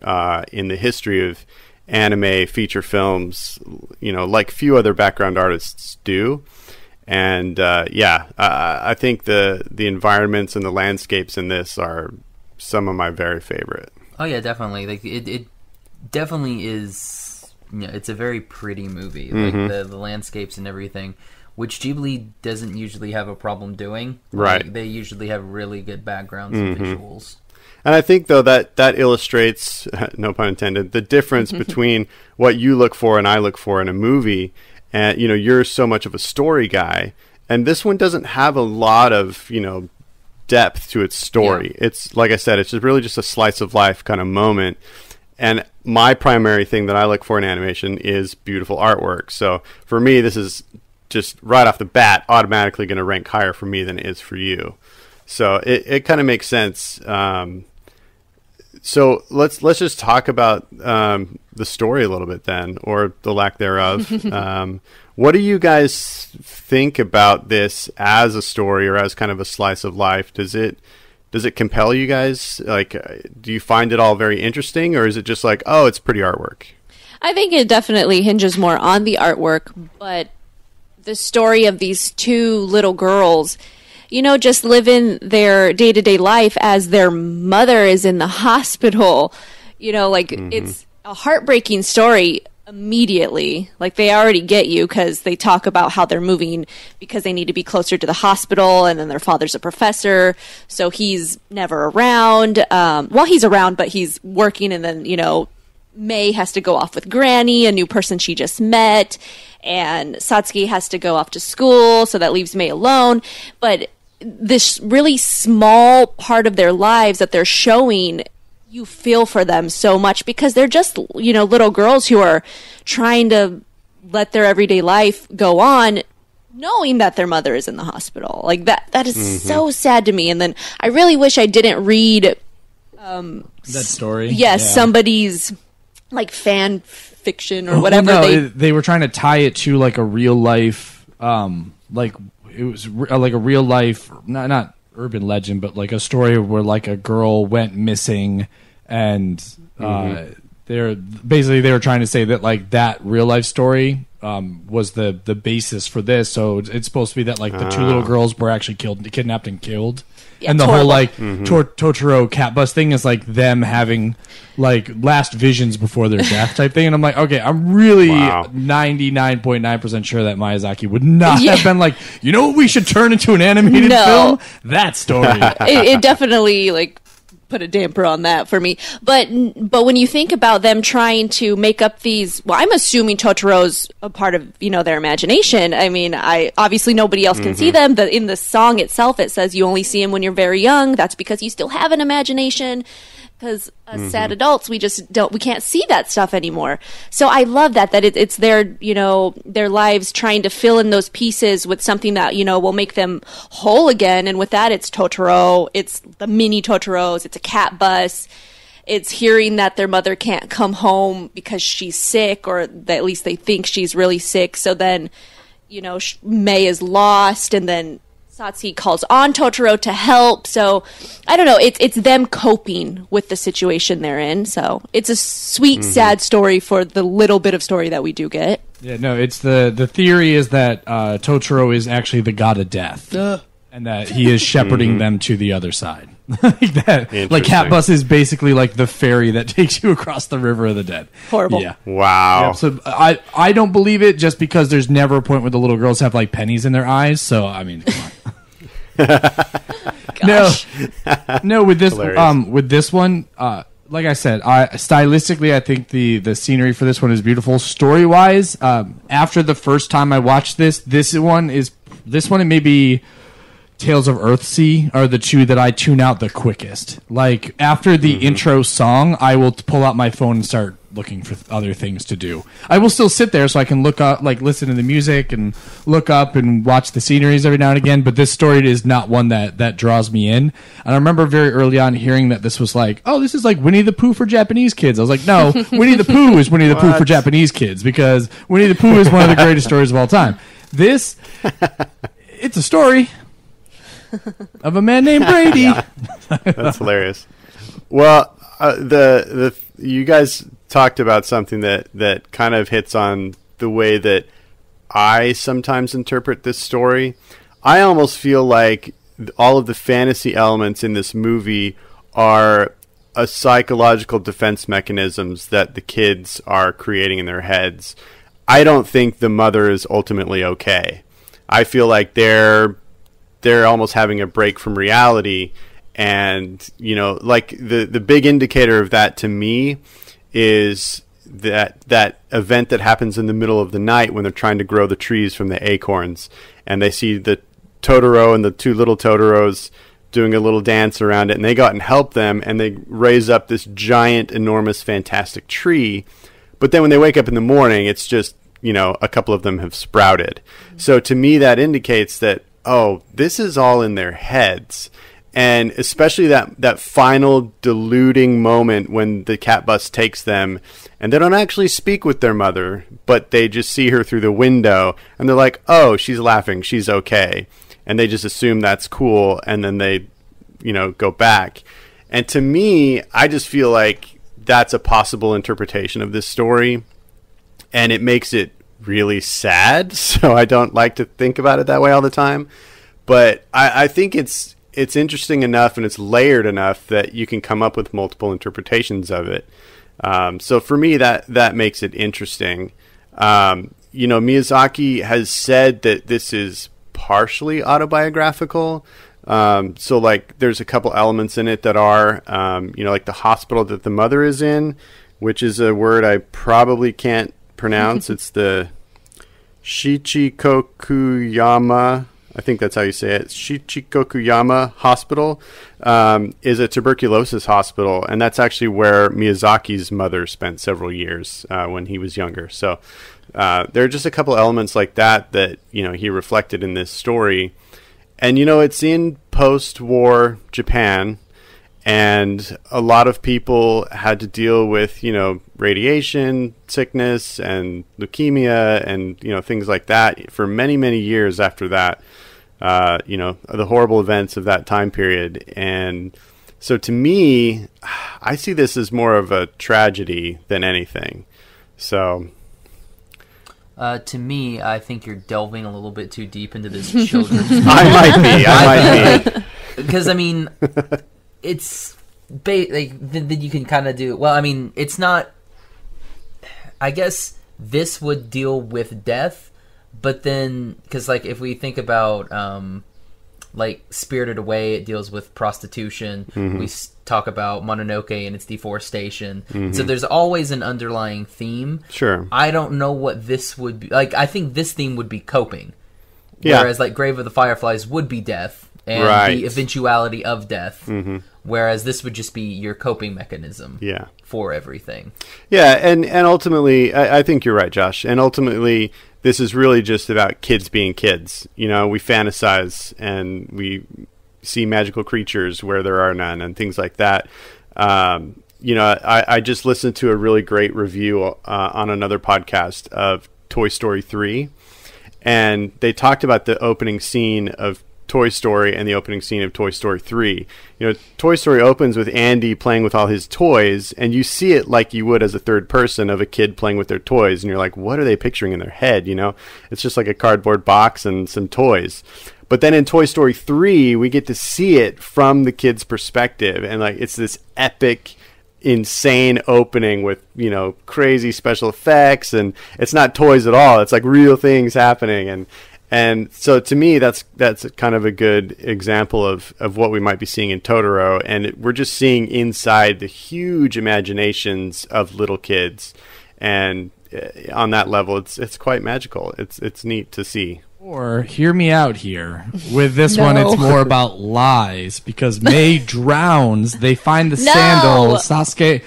in the history of anime feature films, you know, like few other background artists do. And I think the environments and the landscapes in this are some of my very favorite. Oh yeah, definitely. Like it definitely is. You know, it's a very pretty movie. Like the landscapes and everything, which Ghibli doesn't usually have a problem doing. Right. Like, they usually have really good backgrounds and visuals. And I think, though, that illustrates, no pun intended, the difference between what you look for and I look for in a movie. And, you know, you're so much of a story guy. And this one doesn't have a lot of, you know, depth to its story. Yeah. It's, like I said, it's just really just a slice of life kind of moment. And my primary thing that I look for in animation is beautiful artwork. So for me, this is just right off the bat automatically going to rank higher for me than it is for you. So it kind of makes sense. So let's just talk about the story a little bit then, or the lack thereof. What do you guys think about this as a story or as kind of a slice of life? Does it does it compel you guys? Like, do you find it all very interesting, or is it just like, oh, it's pretty artwork? I think it definitely hinges more on the artwork, but the story of these two little girls, just living their day-to-day life as their mother is in the hospital, it's a heartbreaking story immediately. Like, they already get you because they talk about how they're moving because they need to be closer to the hospital, and then their father's a professor, so he's never around. Well, he's around, but he's working, and then, May has to go off with Granny, a new person she just met, and Satsuki has to go off to school, so that leaves May alone. But this really small part of their lives that they're showing, you feel for them so much because they're just, little girls who are trying to let their everyday life go on, knowing that their mother is in the hospital. Like, that is so sad to me. And then I really wish I didn't read that story. Yes, somebody's like fan fiction or whatever. They were trying to tie it to like a real life, like it was like a real life, not urban legend, but like a story where like a girl went missing, and they were trying to say that like that real life story was the basis for this. So it's supposed to be that like the two little girls were actually kidnapped and killed. Yeah, and the whole like Totoro cat bus thing is like them having like last visions before their death type thing. And I'm like, okay, I'm really 99.9% sure that Miyazaki would not have been like, what we should turn into an animated film? That story. It definitely like put a damper on that for me. But when you think about them trying to make up these, well, I'm assuming Totoro's a part of, their imagination. I mean, obviously nobody else can see them. In the song itself, it says you only see them when you're very young. That's because you still have an imagination. Because as sad adults, we can't see that stuff anymore. So I love that it's their, their lives trying to fill in those pieces with something that, will make them whole again. And with that, it's Totoro, it's the mini Totoros, it's a cat bus, it's hearing that their mother can't come home because she's sick, or that at least they think she's really sick. So then, May is lost, and then Satsuki calls on Totoro to help. So I don't know. It's them coping with the situation they're in. So it's a sweet, sad story for the little bit of story that we do get. Yeah, no, it's the theory is that Totoro is actually the god of death, and that he is shepherding them to the other side. Like Cat Bus is basically like the ferry that takes you across the river of the dead. Horrible. Yeah. Wow. Yeah, so I don't believe it just because there's never a point where the little girls have like pennies in their eyes. So I mean, come on. No. With this one, like I said, stylistically, I think the scenery for this one is beautiful. Story wise, after the first time I watched this one and maybe Tales of Earthsea are the two that I tune out the quickest. Like after the intro song, I will pull out my phone and start looking for other things to do. I will still sit there so I can look up, like listen to the music and look up and watch the sceneries every now and again. But this story is not one that draws me in. And I remember very early on hearing that this was like, oh, this is like Winnie the Pooh for Japanese kids. I was like, no, Winnie the Pooh is Winnie the Pooh for Japanese kids, because Winnie the Pooh is one of the greatest stories of all time. It's a story of a man named Brady. Yeah. That's hilarious. Well, you guys talked about something that kind of hits on the way that I sometimes interpret this story. I almost feel like all of the fantasy elements in this movie are a psychological defense mechanisms that the kids are creating in their heads. I don't think the mother is ultimately okay. I feel like they're almost having a break from reality. And, like the big indicator of that to me is that event that happens in the middle of the night when they're trying to grow the trees from the acorns. And they see the Totoro and the two little Totoros doing a little dance around it. And they go out and help them. And they raise up this giant, enormous, fantastic tree. But then when they wake up in the morning, it's just, a couple of them have sprouted. So to me, that indicates that, oh, this is all in their heads. And especially that final deluding moment when the cat bus takes them and they don't actually speak with their mother, but they just see her through the window and they're like, oh, she's laughing, she's okay. And they just assume that's cool. And then they go back. And to me, I just feel like that's a possible interpretation of this story, and it makes it really sad. So I don't like to think about it that way all the time. But I think it's interesting enough and it's layered enough that you can come up with multiple interpretations of it. So for me, that makes it interesting. Miyazaki has said that this is partially autobiographical. So like there's a couple elements in it that are, like the hospital that the mother is in, which is a word I probably can't pronounce. It's the Shichikokuyama, I think that's how you say it. Shichikokuyama Hospital is a tuberculosis hospital, and that's actually where Miyazaki's mother spent several years when he was younger. So there are just a couple elements like that he reflected in this story. And, it's in post-war Japan, and a lot of people had to deal with, radiation sickness and leukemia and, things like that for many, many years after that, the horrible events of that time period. And so to me, I see this as more of a tragedy than anything. So... to me, I think you're delving a little bit too deep into this children's I might be. Because, it's... then you can kind of do... Well, it's not... I guess this would deal with death, but then... Because, if we think about... Spirited Away, it deals with prostitution. Mm-hmm. We talk about Mononoke and its deforestation. Mm-hmm. So there's always an underlying theme. Sure. I don't know what this would be. I think this theme would be coping. Yeah. Whereas, Grave of the Fireflies would be death and the eventuality of death. Mm-hmm. Whereas this would just be your coping mechanism for everything. Yeah, and ultimately, I think you're right, Josh. And ultimately... This is really just about kids being kids. We fantasize and we see magical creatures where there are none and things like that. I just listened to a really great review on another podcast of Toy Story 3. And they talked about the opening scene of Toy Story and the opening scene of Toy Story 3. Toy Story opens with Andy playing with all his toys, and you see it like you would as a third person of a kid playing with their toys, and you're like, what are they picturing in their head? It's just like a cardboard box and some toys. But then in Toy Story 3, we get to see it from the kid's perspective, and it's this epic, insane opening with crazy special effects, and it's not toys at all. It's real things happening, and so to me, that's kind of a good example of what we might be seeing in Totoro. And we're just seeing inside the huge imaginations of little kids. And on that level, it's quite magical. It's neat to see. Or hear me out here. With this one, it's more about lies because Mei drowns. They find the sandal. Sasuke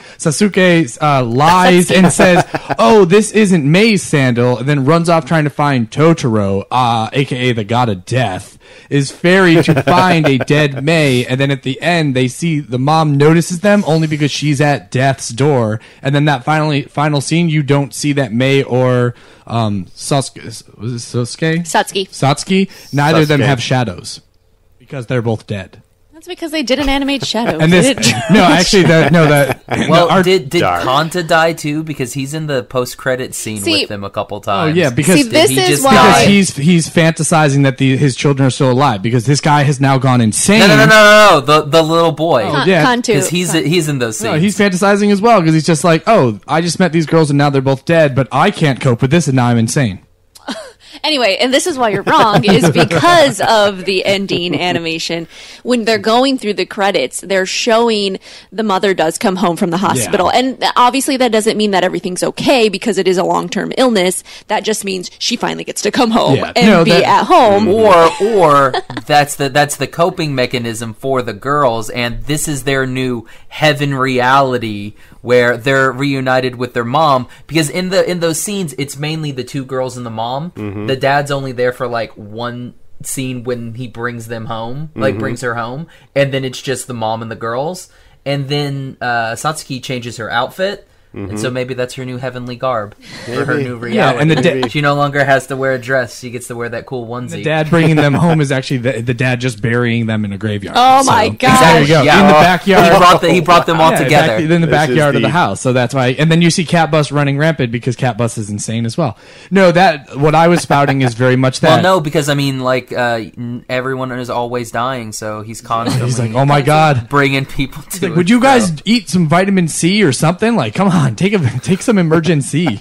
lies and says, "Oh, this isn't Mei's sandal," and then runs off trying to find Totoro, aka the god of death, is ferried to find a dead Mei. And then at the end, they see the mom notices them only because she's at death's door. And then that final scene, you don't see that Mei or Satsuki, neither of them have shadows because they're both dead. That's because they didn't animate shadows. And did Kanta die too? Because he's in the post-credit scene with them a couple times. Oh yeah, because he's fantasizing that his children are still alive because this guy has now gone insane. No, the little boy. Kantu. Because he's in those scenes. No, he's fantasizing as well because he's just like, oh, I just met these girls and now they're both dead, but I can't cope with this and now I'm insane. Anyway, and this is why you're wrong, is because of the ending animation. When they're going through the credits, they're showing the mother does come home from the hospital. Yeah. And obviously that doesn't mean that everything's okay because it is a long-term illness. That just means she finally gets to come home and be at home. Or that's the coping mechanism for the girls, and this is their new heaven reality where they're reunited with their mom. Because in those scenes, it's mainly the two girls and the mom. Mm-hmm. The dad's only there for one scene when he brings them home, brings her home, and then it's just the mom and the girls. And then Satsuki changes her outfit, And so maybe that's her new heavenly garb for her new reality. Yeah, and she no longer has to wear a dress. She gets to wear that cool onesie. The dad bringing them home is actually the dad just burying them in a graveyard. Oh my god! There you go. Yeah. In the backyard. He brought them all together. In the backyard of the house. So that's why. And then you see Cat Bus running rampant because Cat Bus is insane as well. No, what I was spouting is very much that. Well, no, because I mean, like everyone is always dying, so he's constantly. He's like, oh my god, bringing people to. Like, would you guys eat some vitamin C or something? Like, come on, take some emergency.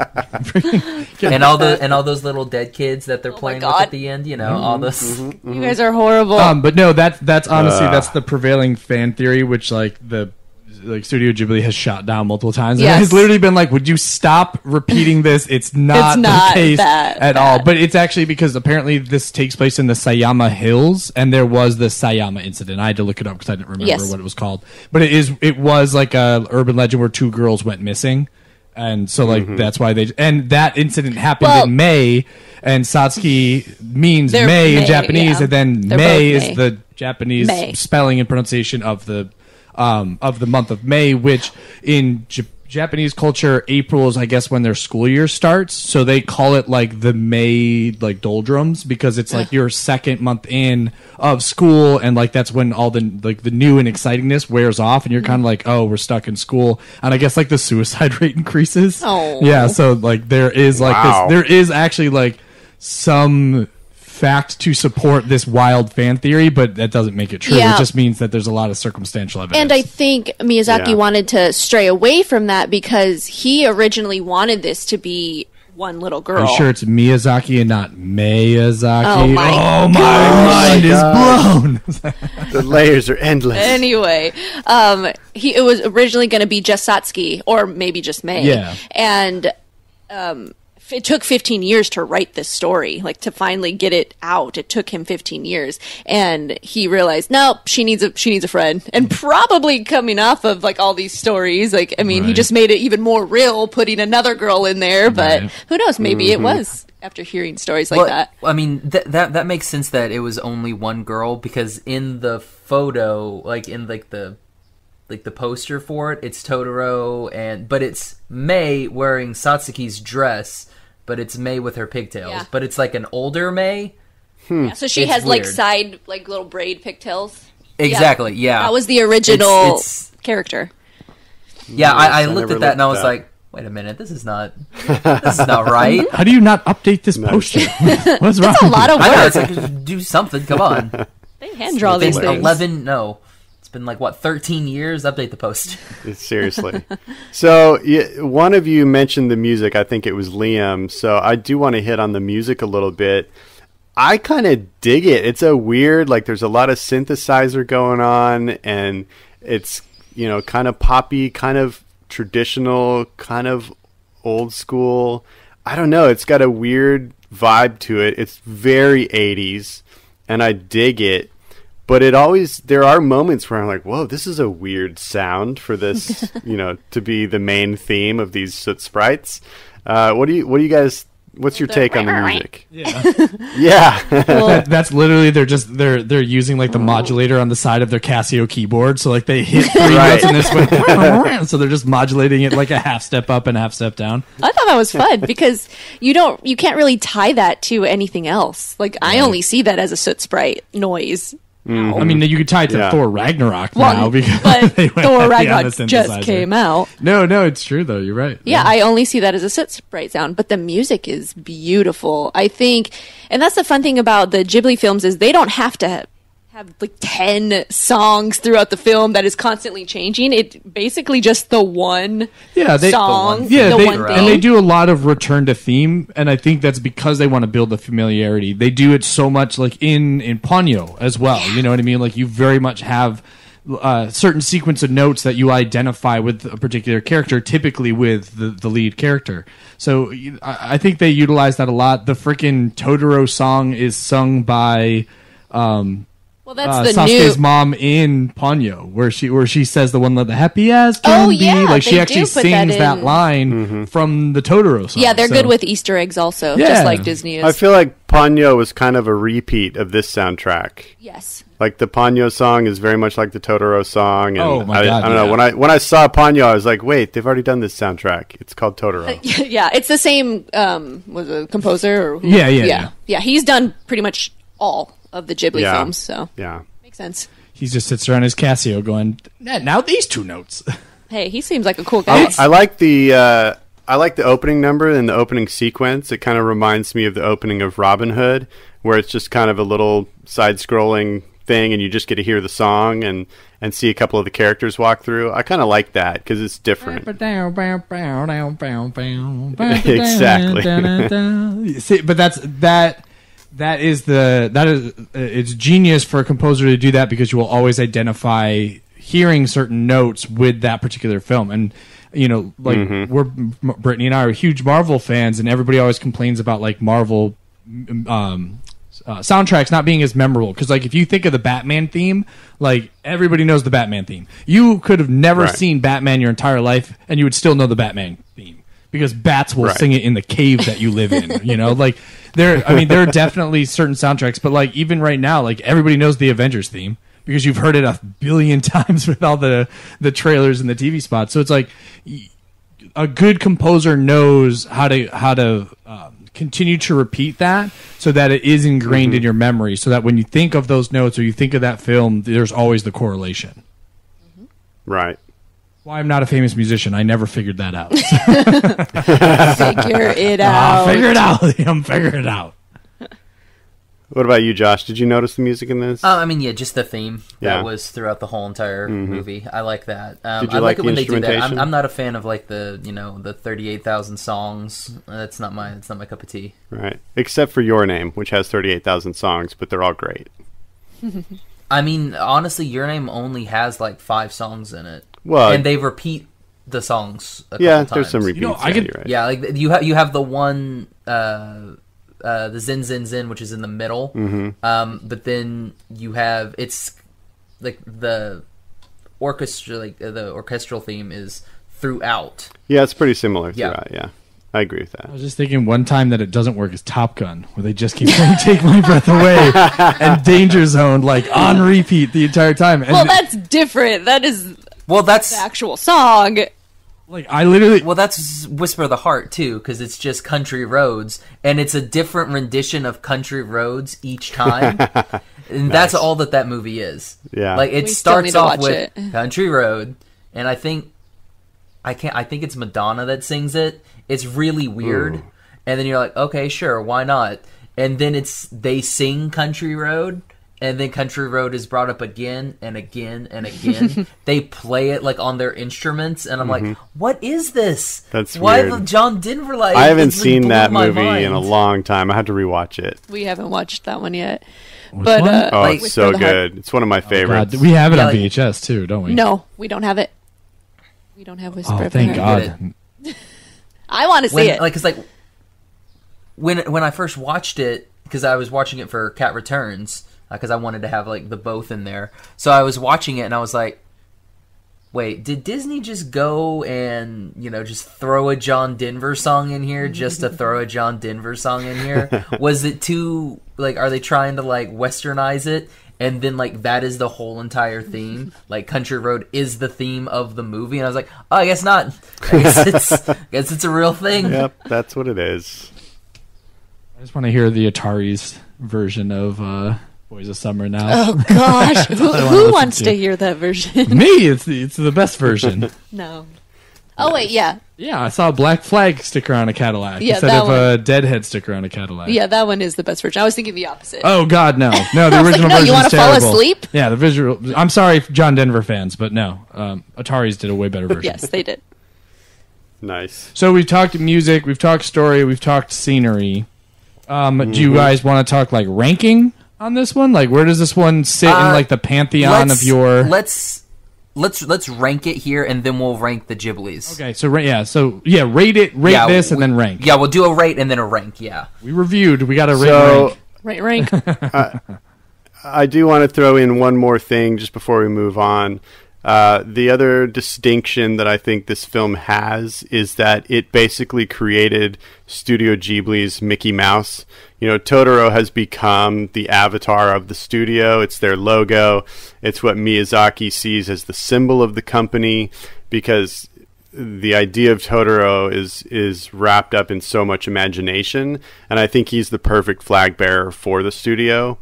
and all those little dead kids that they're playing with at the end, all those. You guys are horrible. But no, that's honestly that's the prevailing fan theory, which Studio Ghibli has shot down multiple times. And it's literally been like, would you stop repeating this? It's not the case at all. But it's actually because apparently this takes place in the Sayama Hills, and there was the Sayama incident. I had to look it up because I didn't remember what it was called. But it was like a urban legend where 2 girls went missing. And so, that's why and that incident happened in May, and Satsuki means May in Japanese, and then May is the Japanese spelling and pronunciation of the month of May, which in Japanese culture, April is, I guess, when their school year starts. So they call it like the May doldrums because it's like your second month in of school, and that's when all the the new and excitingness wears off, and you're kind of like, oh, we're stuck in school, and I guess the suicide rate increases. Oh, yeah. So there is this. There is actually some fact to support this wild fan theory, but that doesn't make it true. It just means that there's a lot of circumstantial evidence. And I think Miyazaki wanted to stray away from that because he originally wanted this to be one little girl. Are you sure it's Miyazaki and not Miyazaki? Oh my mind is blown. The layers are endless. Anyway, it was originally going to be just Satsuki, or maybe just May. Yeah. And it took 15 years to write this story, to finally get it out. It took him 15 years, and he realized, nope, she needs a friend. And probably coming off of all these stories, he just made it even more real, putting another girl in there. But who knows? Maybe it was after hearing stories like that. I mean, that makes sense that it was only one girl, because in the photo, in the poster for it, it's Totoro but it's May wearing Satsuki's dress, but it's May with her pigtails. Yeah. But it's an older May. Yeah, so she has weird. side little braid pigtails. Exactly. Yeah. That was the original character. Yeah, I looked at that and I was like, wait a minute, this is not right. How do you not update this poster? What's wrong? That's a lot of work. I know, it's do something. Come on. They hand draw these things. 13 years. Update the post. Seriously. So one of you mentioned the music. I think it was Liam. So I do want to hit on the music a little bit. I kind of dig it. It's a weird, there's a lot of synthesizer going on, and it's, kind of poppy, kind of traditional, kind of old school. I don't know. It's got a weird vibe to it. It's very 80s, and I dig it. But there are moments where I'm like, whoa, this is a weird sound for this, to be the main theme of these soot sprites. What do you guys, what's your take on the music? Yeah. Well, that's literally, they're using the modulator on the side of their Casio keyboard. So they hit 3 notes and this way. So they're just modulating it a half step up and half step down. I thought that was fun because you can't really tie that to anything else. I only see that as a soot sprite noise. I mean, you could tie it to Thor Ragnarok now because Thor Ragnarok just came out. No, it's true though. You're right. Yeah, I only see that as a soot sprite sound, but the music is beautiful. I think, and that's the fun thing about the Ghibli films is they don't have to have 10 songs throughout the film that is constantly changing. It's basically just the one song. And they do a lot of return to theme, and I think that's because they want to build the familiarity. They do it so much in Ponyo as well. You know what I mean? You very much have certain sequence of notes that you identify with a particular character, typically with the lead character. So I think they utilize that a lot. The freaking Totoro song is sung by well, that's the Sasuke's mom in Ponyo, where she says the one that the happy as can be. She actually sings that line from the Totoro song. Yeah, they're good with Easter eggs also, just like Disney is. I feel like Ponyo was kind of a repeat of this soundtrack. Yes. Like the Ponyo song is very much like the Totoro song. And my God, I don't know. When I saw Ponyo, I was like, wait, they've already done this soundtrack. It's called Totoro. Yeah, it's the same. Was a composer? Or Yeah. He's done pretty much all of the Ghibli films, so makes sense. He just sits around his Casio going, now these two notes. Hey, he seems like a cool guy. I like the opening number and the opening sequence. It kind of reminds me of the opening of Robin Hood, where it's just kind of a little side-scrolling thing, and you just get to hear the song and see a couple of the characters walk through. I kind of like that because it's different. Exactly. See, but that is it's genius for a composer to do that, because you will always identify hearing certain notes with that particular film. And Brittany and I are huge Marvel fans, and everybody always complains about like Marvel soundtracks not being as memorable, because like if you think of the Batman theme, like everybody knows the Batman theme. You could have never seen Batman your entire life and you would still know the Batman theme, because bats will sing it in the cave that you live in. Like there are definitely certain soundtracks, but like even right now, like everybody knows the Avengers theme because you've heard it a billion times with all the trailers and the TV spots. So it's like a good composer knows how to continue to repeat that so that it is ingrained in your memory, so that when you think of those notes or you think of that film, there's always the correlation. Right. Why I'm not a famous musician, I never figured that out. Figure it out. Figure it out, Liam. Figure it out. What about you, Josh? Did you notice the music in this? Just the theme that was throughout the whole entire movie. I like that. Did you I like it the when they do that. instrumentation? I'm not a fan of like the 38,000 songs. That's not my cup of tea. Right. Except for Your Name, which has 38,000 songs, but they're all great. I mean, honestly, Your Name only has like 5 songs in it. Well, and they repeat the songs a couple times. There's some repeats. You're right. Yeah, like you have the one the Zin Zin Zin, which is in the middle. But then you have, it's like the orchestra, like the orchestral theme is throughout. Yeah, it's pretty similar throughout. Yeah, I agree with that. I was just thinking one time that it doesn't work is Top Gun, where they just keep saying "Take My Breath Away" and "Danger Zone" like on repeat the entire time. And that's different. That's the actual song. Like I literally, that's Whisper of the Heart too, because it's just Country Roads, and it's a different rendition of Country Roads each time, and that's all that movie is. Yeah, like it starts off with Country Road, and I think it's Madonna that sings it. It's really weird, and then you're like, okay, sure, why not? And then they sing Country Road. And then Country Road is brought up again and again and again. They play it like on their instruments, and I'm like, "What is this? That's why weird. the John Denver light?" I haven't seen that movie in a long time. I had to rewatch it. We haven't watched that one yet. Which one? It's so good. It's one of my favorites. God. We have it on VHS too, don't we? No, we don't have it. We don't have Whisper of the thank Heart. God. I want to see it. Like, it's like when I first watched it, because I was watching it for Cat Returns. Because I wanted to have like the both in there, so I was watching it and I was like, "Wait, did Disney just go and just throw a John Denver song in here just to throw a John Denver song in here? Was it too like? Are they trying to like westernize it? And then like that is the whole entire theme? Like Country Road is the theme of the movie?" And I was like, "Oh, I guess not. I guess it's a real thing." Yep, that's what it is. I just want to hear the Atari's version of. Boys of Summer now. Oh gosh, who wants to hear that version? Me, it's the best version. No. Oh wait, yeah. Yeah, I saw a Black Flag sticker on a Cadillac instead of a Deadhead sticker on a Cadillac. Yeah, that one is the best version. I was thinking the opposite. Oh God, no, the original version. You want to fall asleep? Yeah, the visual. I'm sorry, John Denver fans, but no, Atari's did a way better version. Yes, they did. Nice. So we've talked music, we've talked story, we've talked scenery. Do you guys want to talk like ranking on this one? Like, where does this one sit in like the pantheon of your? Let's rank it here, and then we'll rank the Ghiblis. Okay, so rate it, this, and then rank. Yeah, we'll do a rate and then a rank. Yeah, we reviewed. We got a rank. Rank. I do want to throw in one more thing just before we move on. The other distinction that I think this film has is that it basically created Studio Ghibli's Mickey Mouse. You know, Totoro has become the avatar of the studio. It's their logo. It's what Miyazaki sees as the symbol of the company, because the idea of Totoro is wrapped up in so much imagination, and I think he's the perfect flag bearer for the studio.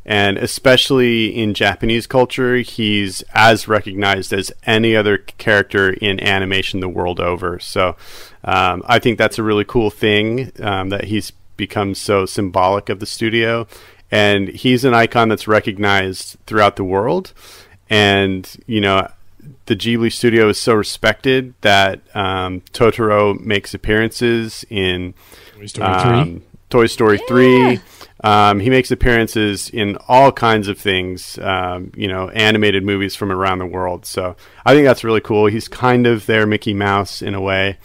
And especially in Japanese culture, he's as recognized as any other character in animation the world over. So I think that's a really cool thing, that he's become so symbolic of the studio. And he's an icon that's recognized throughout the world. And, you know, the Ghibli studio is so respected that Totoro makes appearances in Toy Story 3. He makes appearances in all kinds of things, you know, animated movies from around the world. So I think that's really cool. He's kind of their Mickey Mouse in a way.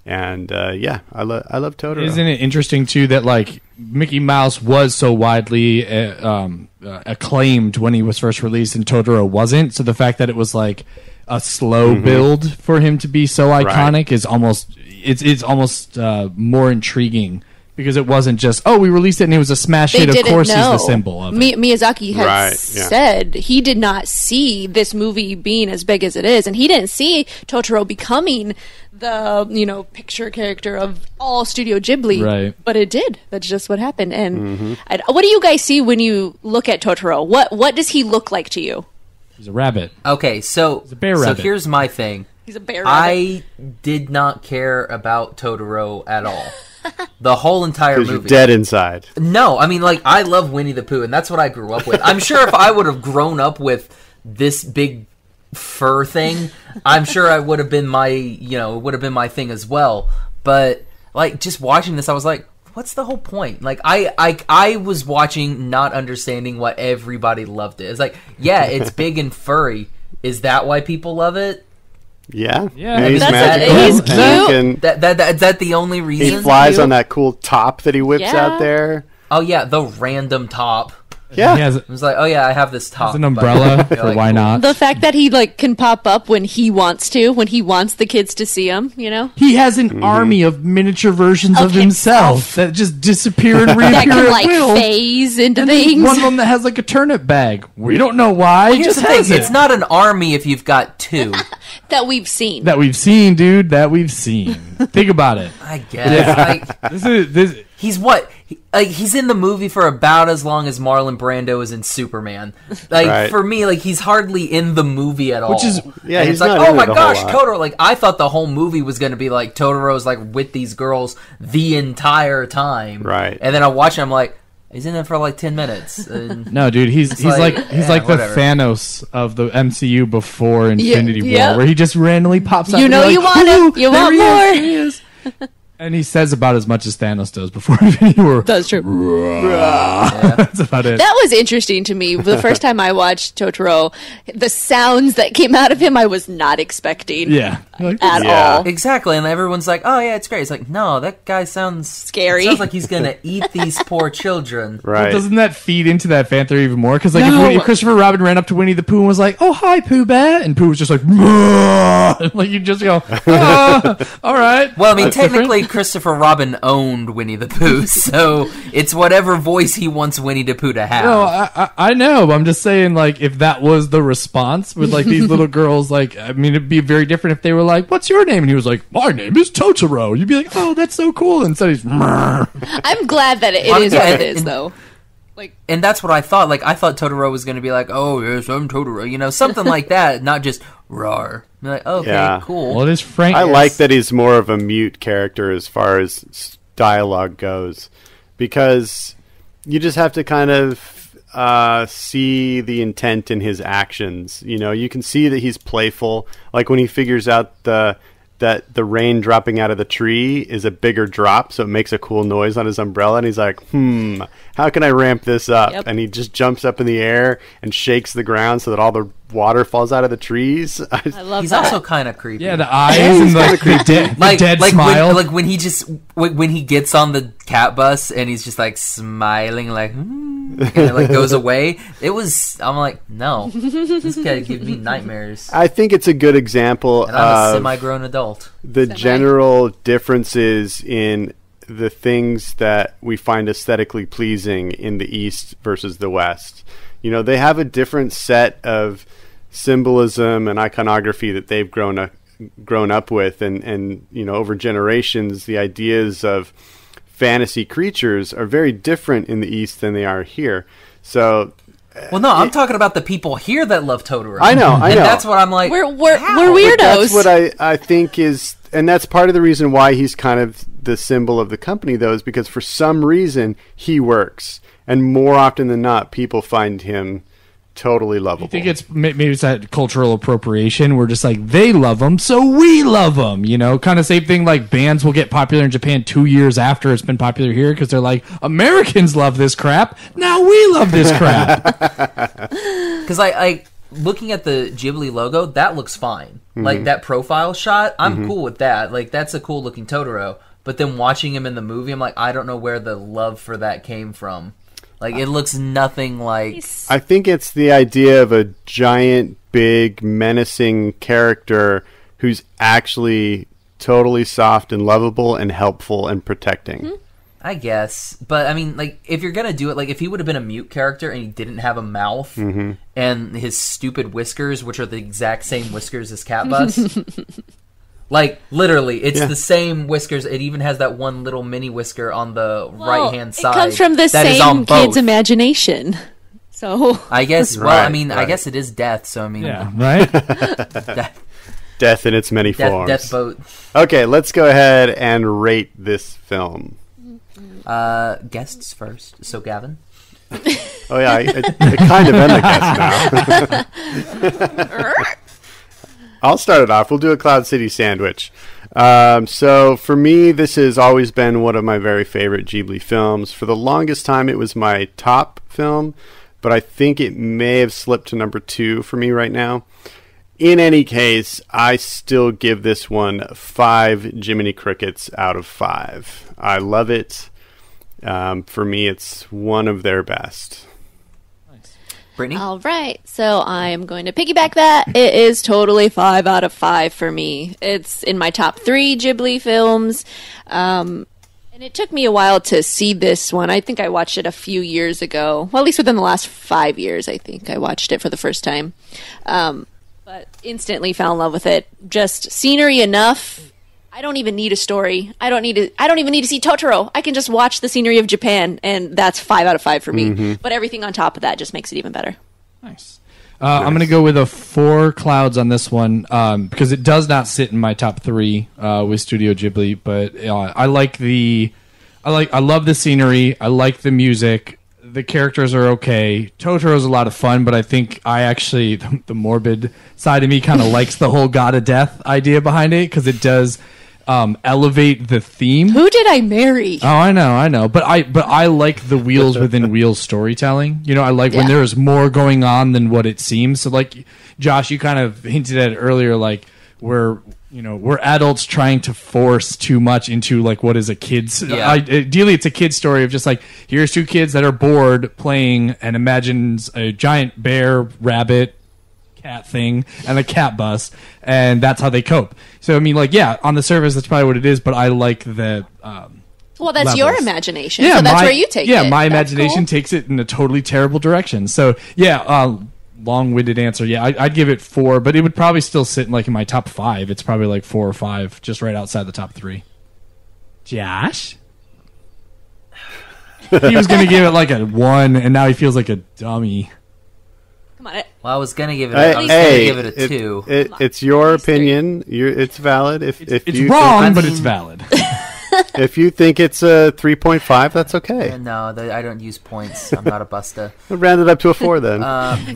And yeah, I love Totoro. Isn't it interesting, too, that, like, Mickey Mouse was so widely acclaimed when he was first released and Totoro wasn't? So the fact that it was, like, a slow build for him to be so iconic is almost it's almost more intriguing, because it wasn't just, oh, we released it and it was a smash hit. Of course, he's the symbol of it. Miyazaki has said he did not see this movie being as big as it is, and he didn't see Totoro becoming the, you know, picture character of all Studio Ghibli. Right. But it did. That's just what happened. And what do you guys see when you look at Totoro? What does he look like to you? He's a rabbit. Okay, so he's a bear rabbit. So here's my thing. He's a bear rabbit. I did not care about Totoro at all. The whole entire movie. You're dead inside. No, I mean, like, I love Winnie the Pooh, and that's what I grew up with. I'm sure if I would have grown up with this big fur thing, I'm sure I would have been it would have been my thing as well. But, like, just watching this, I was like, what's the whole point? Like, I was watching, not understanding what everybody loved it. It's like, yeah, it's big and furry. Is that why people love it? Yeah. Yeah, he's magical. He's cute. Is that the only reason? He flies on that cool top that he whips out there. Oh yeah, the random top. Yeah. It was like, oh yeah, I have this top. It's an umbrella for like, why not? The fact that he, like, can pop up when he wants to, when he wants the kids to see him, you know? He has an army of miniature versions of himself that just disappear and reappear That can, like, at will. phase into And things. one of them that has, like, a turnip bag. We don't know why. Well, here's the thing. It's not an army if you've got two. That we've seen. That we've seen, dude. That we've seen. Think about it. I guess. Like, he's what? He's in the movie for about as long as Marlon Brando is in Superman. Like, for me, like, he's hardly in the movie at all. Which is, yeah, and he's it's like, not oh in my it a gosh, whole lot. Totoro. Like, I thought the whole movie was going to be like Totoro's like with these girls the entire time. Right. And then I watch it, I'm like, he's in it for like 10 minutes. And no, dude, he's like the whatever. Thanos of the MCU before Infinity War, yeah. where he just randomly pops up. You know, you want him. You want more. There he is. And he says about as much as Thanos does before Infinity War. That's true. That's about it. That was interesting to me. The first time I watched Totoro, the sounds that came out of him, I was not expecting. Yeah. At all. Exactly, and everyone's like, "Oh yeah, it's great." It's like, no, that guy sounds scary. Sounds like he's gonna eat these poor children. Right? Well, doesn't that feed into that fan theory even more? Because like, if Christopher Robin ran up to Winnie the Pooh and was like, "Oh hi, Pooh Bear," and Pooh was just like, like you just go, "All right." Well, I mean, technically, Christopher Robin owned Winnie the Pooh, so it's whatever voice he wants Winnie the Pooh to have. No, I know, but I'm just saying, like, if that was the response with like these little girls, like, I mean, it'd be very different if they were like, "What's your name?" And he was like, "My name is Totoro." You'd be like, "Oh, that's so cool." And instead he's, I'm glad that it is what it is, though. Like, and that's what I thought. Like, I thought Totoro was going to be like, "Oh yes, I'm Totoro," you know, something like that, not just "rar." I'm like, okay, cool. Well, it is Frank. I like that he's more of a mute character as far as dialogue goes, because you just have to kind of see the intent in his actions. You know, you can see that he's playful. Like when he figures out that the rain dropping out of the tree is a bigger drop, so it makes a cool noise on his umbrella, and he's like, how can I ramp this up? Yep. And he just jumps up in the air and shakes the ground so that all the water falls out of the trees. I love He's that. also kind of creepy. Yeah, the eyes and the dead smile. When he gets on the cat bus and he's just like smiling, like, and it like goes away. I'm like, no, this guy gives me nightmares. I think it's a good example And I'm a of semi-grown adult. the general differences in the things that we find aesthetically pleasing in the East versus the West. You know, they have a different set of symbolism and iconography that they've grown up with, and you know, over generations, the ideas of fantasy creatures are very different in the East than they are here. So, well, no, I'm talking about the people here that love Totoro. I know. And that's what I'm like. We're weirdos. That's what I think is, and that's part of the reason why he's kind of the symbol of the company, though, is because for some reason he works, and more often than not, people find him totally lovable. I think it's maybe it's that cultural appropriation. We're just like, they love them, so we love them. You know, kind of same thing. Like bands will get popular in Japan 2 years after it's been popular here because they're like, Americans love this crap. Now we love this crap. Because I looking at the Ghibli logo, that looks fine. Like that profile shot, I'm cool with that. Like that's a cool looking Totoro. But then watching him in the movie, I'm like, I don't know where the love for that came from. Like, it looks nothing like... I think it's the idea of a giant, big, menacing character who's actually totally soft and lovable and helpful and protecting. I guess. But, I mean, like, if you're going to do it, like, if he would have been a mute character and he didn't have a mouth and his stupid whiskers, which are the exact same whiskers as Cat Bus... Like, literally, it's the same whiskers. It even has that one little mini whisker on the right-hand side. It comes from the same kid's imagination. So I guess, I guess it is death, so I mean... Yeah, right? Death in its many forms. Death boat. Okay, let's go ahead and rate this film. Guests first. So, Gavin? Oh, yeah, I kind of am the guest now. I'll start it off. We'll do a Cloud City sandwich. So for me, this has always been one of my very favorite Ghibli films. For the longest time, it was my top film, but I think it may have slipped to number 2 for me right now. In any case, I still give this one 5 Jiminy Crickets out of 5. I love it. For me, it's one of their best. Brittany? All right, so I am going to piggyback that. It is totally 5 out of 5 for me. It's in my top 3 Ghibli films. And it took me a while to see this one. I think I watched it a few years ago. Well, at least within the last 5 years, I think I watched it for the first time. But instantly fell in love with it. Just scenery enough. I don't even need a story. I don't even need to see Totoro. I can just watch the scenery of Japan, and that's 5 out of 5 for me. But everything on top of that just makes it even better. Nice. I'm going to go with a 4 clouds on this one because it does not sit in my top 3 with Studio Ghibli. But I love the scenery. I like the music. The characters are okay. Totoro's a lot of fun, but I think the morbid side of me kind of likes the whole God of Death idea behind it because it does elevate the theme. Who did I marry? Oh, I know. But I like the wheels within wheels storytelling. You know, I like when there's more going on than what it seems. So, like, Josh, you kind of hinted at it earlier, like, we're adults trying to force too much into, like, what is a kid's... ideally, it's a kid's story of just, like, here's 2 kids that are bored playing and imagines a giant bear, rabbit, cat thing and a cat bus, and that's how they cope. So I mean, like, yeah, on the surface that's probably what it is, but I like the well, that's levels. your imagination. Yeah, so that's where you take it. Yeah, my that's imagination cool. takes it in a totally terrible direction. So yeah, long-winded answer. Yeah, I'd give it 4, but it would probably still sit in, like, in my top 5. It's probably like 4 or 5, just right outside the top 3. Josh? He was going to give it like a 1, and now he feels like a dummy. Come on. Well, I was going to give it a 2. It's your opinion. It's valid. It's you wrong, but it's valid. If you think it's a 3.5, that's okay. No, I don't use points. I'm not a busta. I'll round it up to a 4 then.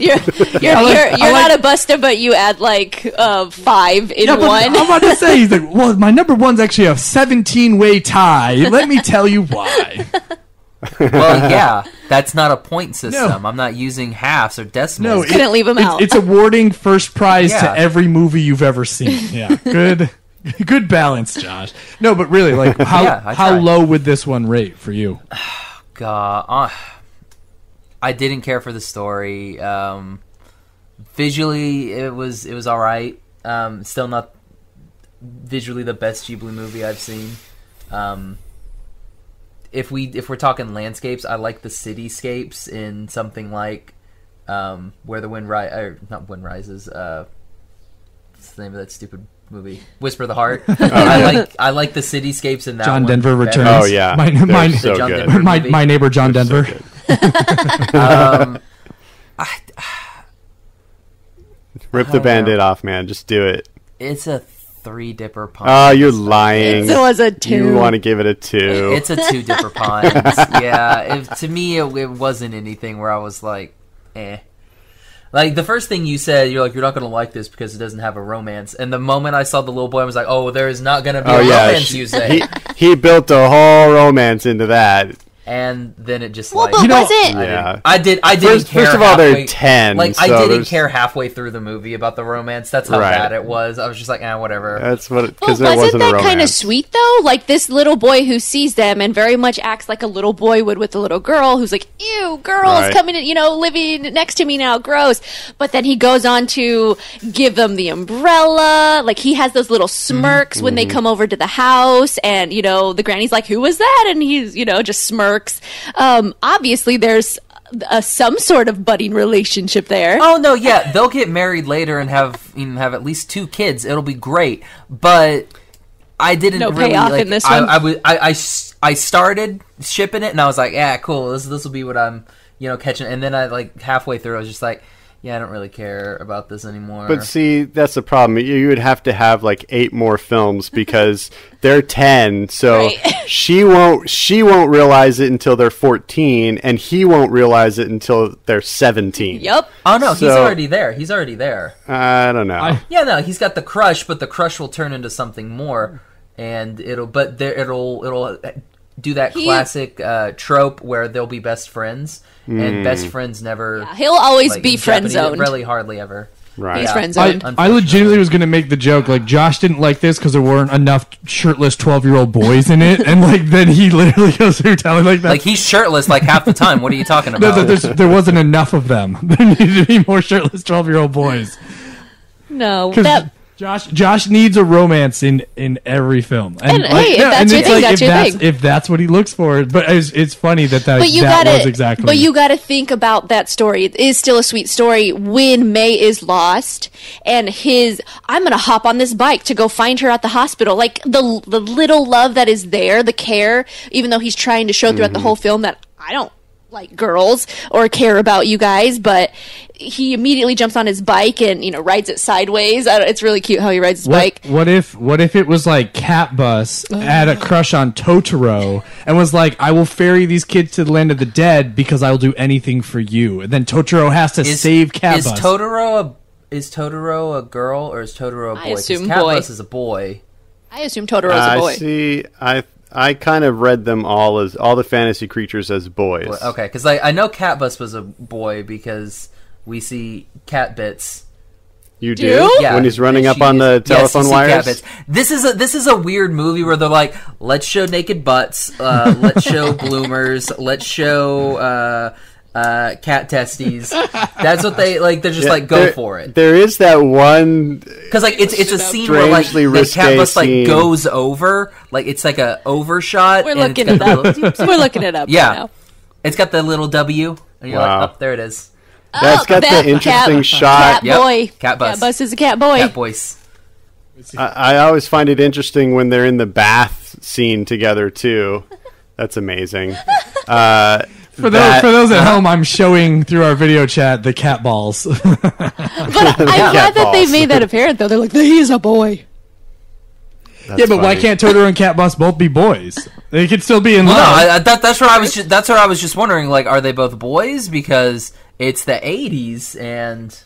You're not a busta, but you add like 5 in one. I'm about to say, he's like, well, my number 1's actually a 17-way tie. Let me tell you why. Well, yeah, that's not a point system. I'm not using halves or decimals. No, couldn't leave them out. It's awarding first prize to every movie you've ever seen. Yeah, good balance, Josh. No, but really, like, how low would this one rate for you? God, I didn't care for the story. Visually, it was all right. Still not visually the best Ghibli movie I've seen. If we're talking landscapes, I like the cityscapes in something like Where the Wind not Wind Rises. What's the name of that stupid movie? Whisper the Heart. I like the cityscapes in that. John one Denver better. Returns. Oh yeah, my neighbor John Denver. Rip the Band-Aid off, man. Just do it. It's a 3 Dipper Pines. Oh, you're lying. It was a 2. You want to give it a 2. It's a 2 Dipper Pines. Yeah, to me, it wasn't anything where I was like, eh. Like, the first thing you said, you're like, you're not going to like this because it doesn't have a romance. And the moment I saw the little boy, I was like, oh, there is not going to be a romance, you say. He built a whole romance into that. And then it just but was it? Yeah. I didn't care. First of all, they're 10. Like, so I didn't care halfway through the movie about the romance. That's how bad it was. I was just like, whatever. That's what, because there wasn't that a romance. Kind of sweet though? Like this little boy who sees them and very much acts like a little boy would with a little girl who's like, ew, girls coming in, living next to me now, gross. But then he goes on to give them the umbrella. Like he has those little smirks when they come over to the house, and the granny's like, who was that? And he's just smirks. Obviously there's some sort of budding relationship there. Oh no, yeah, they'll get married later and have at least 2 kids. It'll be great, but I didn't really payoff in this one. I started shipping it and I was like, yeah, cool. This will be what I'm catching. And then I halfway through, I was just like, yeah, I don't really care about this anymore. But see, that's the problem. You would have to have 8 more films because they're 10. So she won't realize it until they're 14, and he won't realize it until they're 17. Yep. Oh no, he's already there. He's already there. I don't know. He's got the crush, but the crush will turn into something more, and it'll do that classic trope where they'll be best friends. And best friends never... Yeah, he'll always be friend-zoned. Really hardly ever. Right. He's friend-zoned. I legitimately was going to make the joke, Josh didn't like this because there weren't enough shirtless 12-year-old boys in it, and, then he literally goes through telling that. Like, he's shirtless, half the time. What are you talking about? No, there wasn't enough of them. There needed to be more shirtless 12-year-old boys. No, Josh needs a romance in every film, and hey, if that's what he looks for. But it's funny that was exactly. But you got to think about that story. It is still a sweet story when May is lost, and I'm gonna hop on this bike to go find her at the hospital. Like the little love that is there, the care, even though he's trying to show throughout the whole film that I don't like girls or care about you guys, but he immediately jumps on his bike and rides it sideways. It's really cute how he rides his bike. What if it was like Cat Bus had a crush on Totoro and was like, I will ferry these kids to the land of the dead because I will do anything for you, and then Totoro has to save Cat Bus. Is Totoro a girl or is Totoro a boy? I assume Cat boy. Bus is a boy. I assume Totoro is a boy. See, I kind of read them all the fantasy creatures as boys. Okay, because I know Cat Bus was a boy because we see cat bits. You do? Yeah. When he's running up on the telephone wires? Cat bits. This is a weird movie where they're like, let's show naked butts, let's show bloomers, let's show cat testes. That's what they like. They're just go for it. There is that one because it's a scene where the cat bus goes over, it's like a overshot. We're looking it up. We're looking it up. Yeah, right now. It's got the little W, and you're like, oh, there it is. That's got the interesting shot. Cat boy. Cat bus. Cat bus is a cat boy. Cat boys. I always find it interesting when they're in the bath scene together too. That's amazing. For those at home, I'm showing through our video chat the cat balls. But I'm glad that they made that apparent, though. They're like, he is a boy. That's funny. Why can't Totoro and Cat Bus both be boys? They could still be in love. No, that's what I was just wondering. Are they both boys? Because it's the 80s, and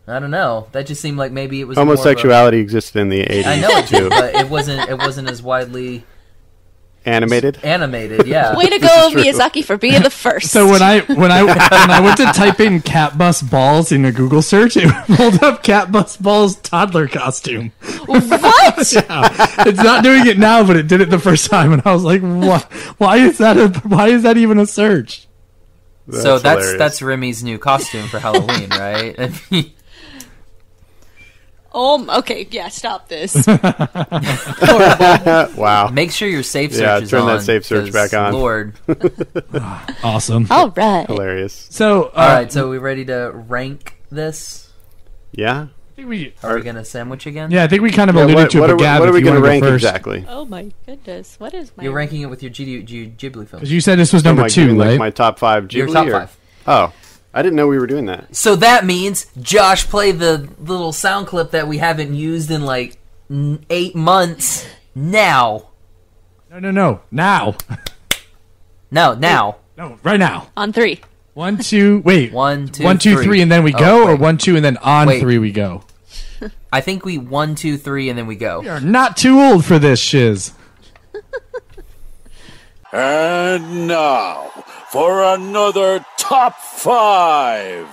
I don't know. That just seemed like maybe it was homosexuality existed in the 80s. I know it too, but it wasn't as widely. Animated? Animated, yeah. Way to go, Miyazaki, for being the first. So when I went to type in cat bus balls in a Google search, it pulled up cat bus balls toddler costume. What? Yeah. It's not doing it now, but it did it the first time, and I was like, "What? Why is that even a search?" That's Remy's new costume for Halloween, right? Okay, yeah, stop this. Wow. Make sure your safe search is on. Yeah, turn that safe search back on. Lord. Awesome. All right. Hilarious. So, all right, so we ready to rank this? Yeah. I think Are we going to sandwich again? Yeah, I think we kind of alluded to it, but Gavin, what are we going to rank go first. exactly? Oh my goodness. What is my... You're ranking it with your Ghibli films. Because you said this was number 2, right? Like my top 5 Ghibli? Your top 5. Oh. I didn't know we were doing that. So that means Josh played the little sound clip that we haven't used in like 8 months now. No. Now. No, now. No, right now. On 3. 1, 2, wait. 1, 2, 1, 2, 3, and then we go, or 1, 2, and then on 3 we go? I think we 1, 2, 3, and then we go. We are not too old for this shiz. And now, for another top 5.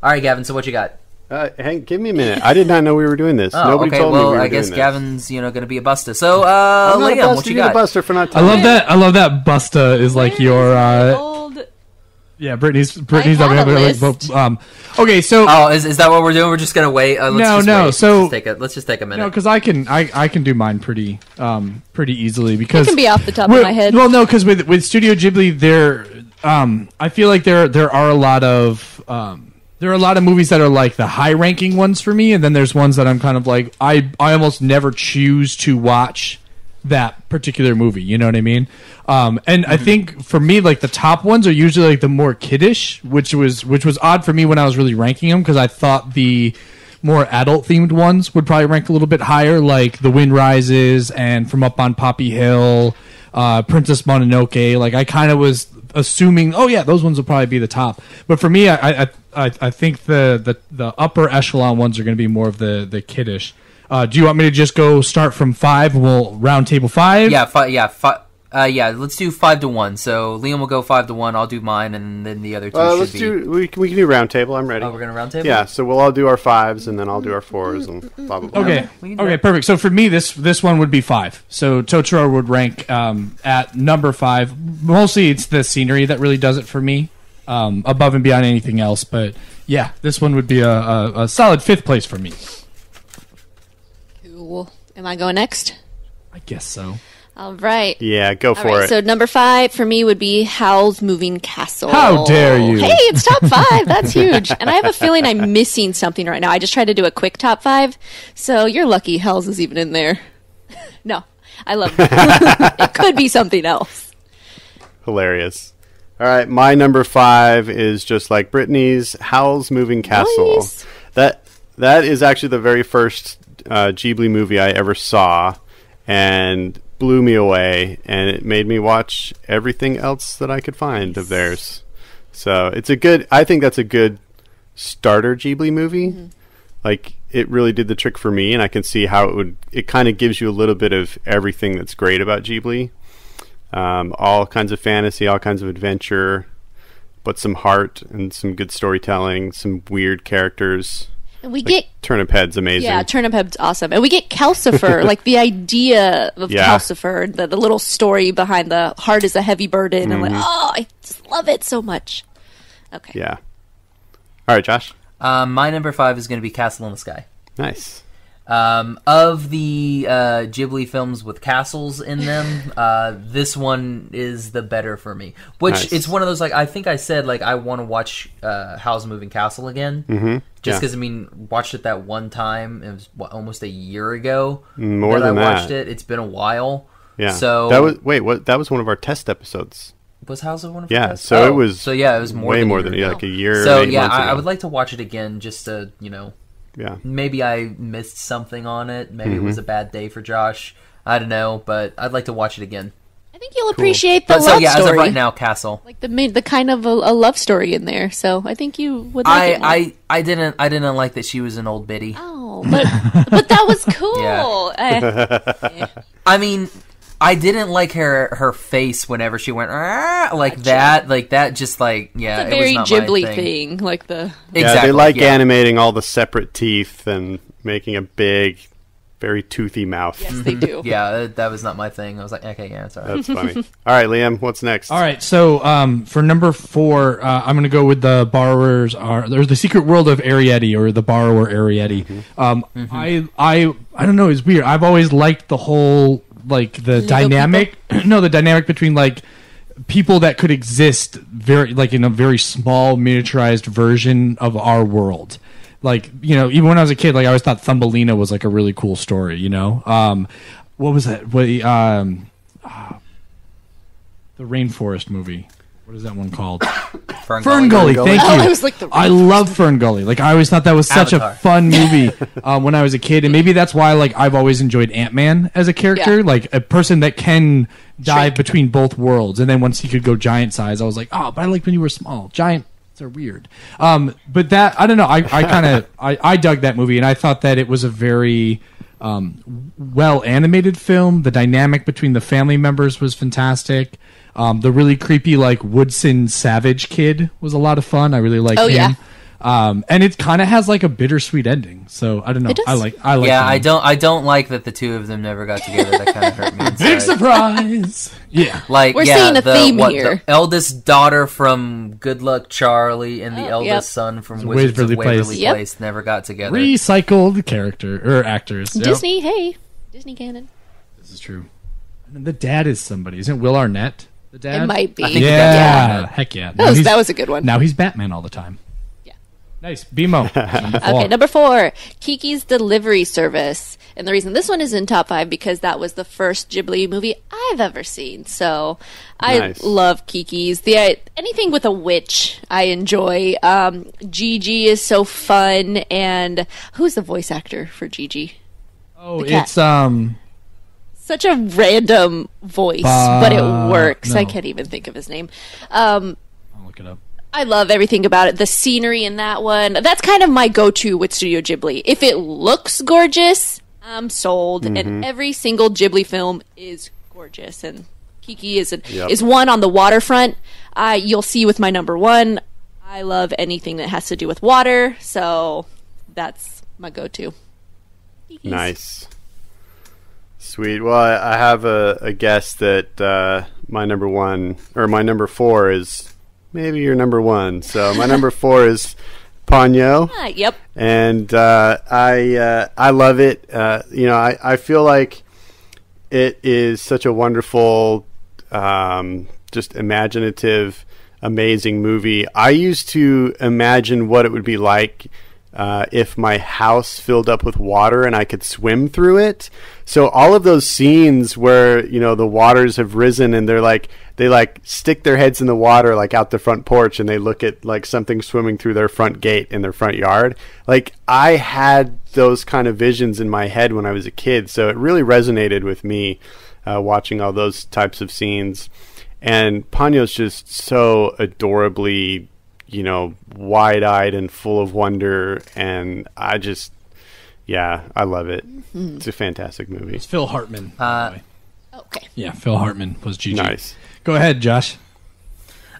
All right, Gavin, so what you got? Hank, give me a minute. I did not know we were doing this. Oh, Nobody okay, told me we were I doing guess this. Gavin's, going to be a buster. So, I'm not a Liam, buster. what you You're got? a buster for not I telling love me. that. I love that Busta is like your. Old... Yeah, Brittany's. had a list. Okay, so. Oh, is that what we're doing? We're just gonna wait. Let's wait. So let's just take a minute. No, because I can do mine pretty easily because It can be off the top of my head. Well, no, because with Studio Ghibli, I feel like there are a lot of movies that are like the high ranking ones for me, and then there's ones that I'm kind of like I almost never choose to watch that particular movie, you know what I mean? And I think for me, like the top ones are usually like the more kiddish, which was odd for me when I was really ranking them because I thought the more adult themed ones would probably rank a little bit higher, like The Wind Rises and From Up on Poppy Hill, Princess Mononoke. Like I kind of was assuming, oh yeah, those ones will probably be the top. But for me, I think the upper echelon ones are going to be more of the kiddish. Do you want me to just go start from 5? We'll round table 5? Yeah, let's do 5 to 1. So Liam will go 5 to 1. I'll do mine, and then the other two should be. We can do round table. I'm ready. Oh, we're gonna round table. Yeah, so we'll all do our 5s, and then I'll do our 4s, and blah blah blah. Okay, perfect. So for me, this one would be 5. So Totoro would rank at number 5. Mostly, it's the scenery that really does it for me, above and beyond anything else. But yeah, this one would be a solid 5th place for me. Am I going next? I guess so. All right. Yeah, go for it. So number 5 for me would be Howl's Moving Castle. How dare you? Hey, it's top 5. That's huge. And I have a feeling I'm missing something right now. I just tried to do a quick top 5. So you're lucky Howl's is even in there. No, I love it. It could be something else. Hilarious. All right, my number 5 is just like Brittany's, Howl's Moving Castle. Nice. That is actually the very first Ghibli movie I ever saw, and blew me away, and it made me watch everything else that I could find of theirs. So I think that's a good starter Ghibli movie. Mm-hmm. Like, it really did the trick for me, and I can see how it kind of gives you a little bit of everything that's great about Ghibli. All kinds of fantasy, all kinds of adventure, but some heart and some good storytelling, some weird characters. And we get Turnip Head's amazing. Yeah, Turnip Head's awesome. And we get Calcifer, like the idea of Calcifer, the little story behind the heart is a heavy burden. I'm like, I just love it so much. Okay. Yeah. All right, Josh. My number 5 is going to be Castle in the Sky. Nice. Of the Ghibli films with castles in them, this one is the better for me. Which it's one of those, like, I think I said, like, I want to watch Howl's Moving Castle again. Mm-hmm. Just because, watched it that one time. It was almost a year ago More than I watched it. It's been a while. Yeah. So that was one of our test episodes. Was Howl's one of our tests? So it was. So yeah, it was way more than like a year. So and 8 months ago. I would like to watch it again, just to Yeah. Maybe I missed something on it. Maybe it was a bad day for Josh. I don't know, but I'd like to watch it again. I think you'll appreciate the love story. As of right now, Castle. Like the kind of a love story in there. So I think you would like it more. I didn't like that she was an old biddy. Oh. No, but that was cool. Yeah. I mean, I didn't like her face whenever she went like that. Like that, just like It's a very it was not Ghibli my thing. Like the Yeah, they like animating all the separate teeth and making a big, very toothy mouth. Yes, they do. Yeah, that was not my thing. I was like, okay, yeah, it's all right. That's funny. All right, Liam, what's next? All right, so for number 4, I'm going to go with the borrowers are there's the Secret World of Arrietty, or the Borrower Arrietty. I don't know, it's weird. I've always liked the whole like the dynamic. No, the dynamic between like people that could exist very like in a very small miniaturized version of our world. Like, you know, even when I was a kid, like I always thought Thumbelina was like a really cool story, you know? What was that? The Rainforest movie. What is that one called? Ferngully. Thank you. I was like, I love Ferngully. Like I always thought that was such a fun movie when I was a kid, and maybe that's why like I've always enjoyed Ant-Man as a character, like a person that can dive between both worlds. And then once he could go giant size, I was like, oh, but I like when you were small. Giant are weird. But that, I don't know, I kind of I dug that movie, and I thought that it was a very well animated film. The dynamic between the family members was fantastic. The really creepy like Woodson Savage kid was a lot of fun. I really liked him. Yeah. And it kind of has like a bittersweet ending. So I don't know. I like. Yeah, him. I don't like that the two of them never got together. That kind of hurt me inside. Big surprise. Yeah, like we're seeing a theme here. The eldest daughter from Good Luck Charlie and the eldest son from Wizards of Waverly Place never got together. Recycled character or actors. Disney, hey, Disney canon. This is true. And the dad is somebody. Isn't Will Arnett the dad? It might be. Yeah, heck yeah. That was a good one. Now he's Batman all the time. Nice. BMO. Okay, number 4, Kiki's Delivery Service. And the reason this one is in top 5 because that was the first Ghibli movie I've ever seen. So I love Kiki's. Anything with a witch I enjoy. Gigi is so fun. And who's the voice actor for Gigi? Oh, it's such a random voice, but it works. No. I can't even think of his name. I'll look it up. I love everything about it. The scenery in that one. That's kind of my go-to with Studio Ghibli. If it looks gorgeous, I'm sold. And every single Ghibli film is gorgeous. And Kiki is one on the waterfront. You'll see with my number 1. I love anything that has to do with water. So that's my go-to. Nice. Sweet. Well, I have a guess that my number 1 or my number 4 is maybe your number 1. So my number 4 is Ponyo. Yep. And I love it. You know, I feel like it is such a wonderful, just imaginative, amazing movie. I used to imagine what it would be like if my house filled up with water and I could swim through it. So all of those scenes where, you know, the waters have risen and they stick their heads in the water like out the front porch and they look at like something swimming through their front gate in their front yard. Like I had those kind of visions in my head when I was a kid. So it really resonated with me watching all those types of scenes. And Ponyo's just so adorably, you know, wide-eyed and full of wonder, and I love it. It's a fantastic movie. It's Phil Hartman. By the way. Okay. Yeah, Phil Hartman was Gigi. Nice. Go ahead, Josh.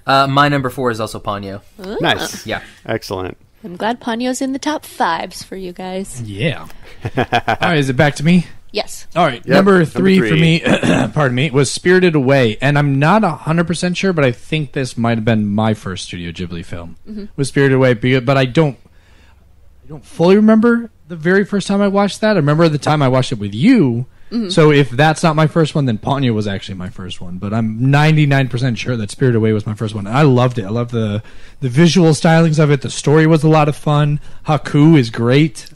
My number 4 is also Ponyo. Nice. Yeah. Excellent. I'm glad Ponyo's in the top 5s for you guys. Yeah. All right, is it back to me? Yes. All right, number three for me, pardon me, was Spirited Away. And I'm not 100% sure, but I think this might have been my first Studio Ghibli film. Was Spirited Away, but I don't fully remember the very first time I watched that. I remember the time I watched it with you. So if that's not my first one, then Ponyo was actually my first one. But I'm 99% sure that Spirited Away was my first one. And I loved it. I loved the visual stylings of it. The story was a lot of fun. Haku is great.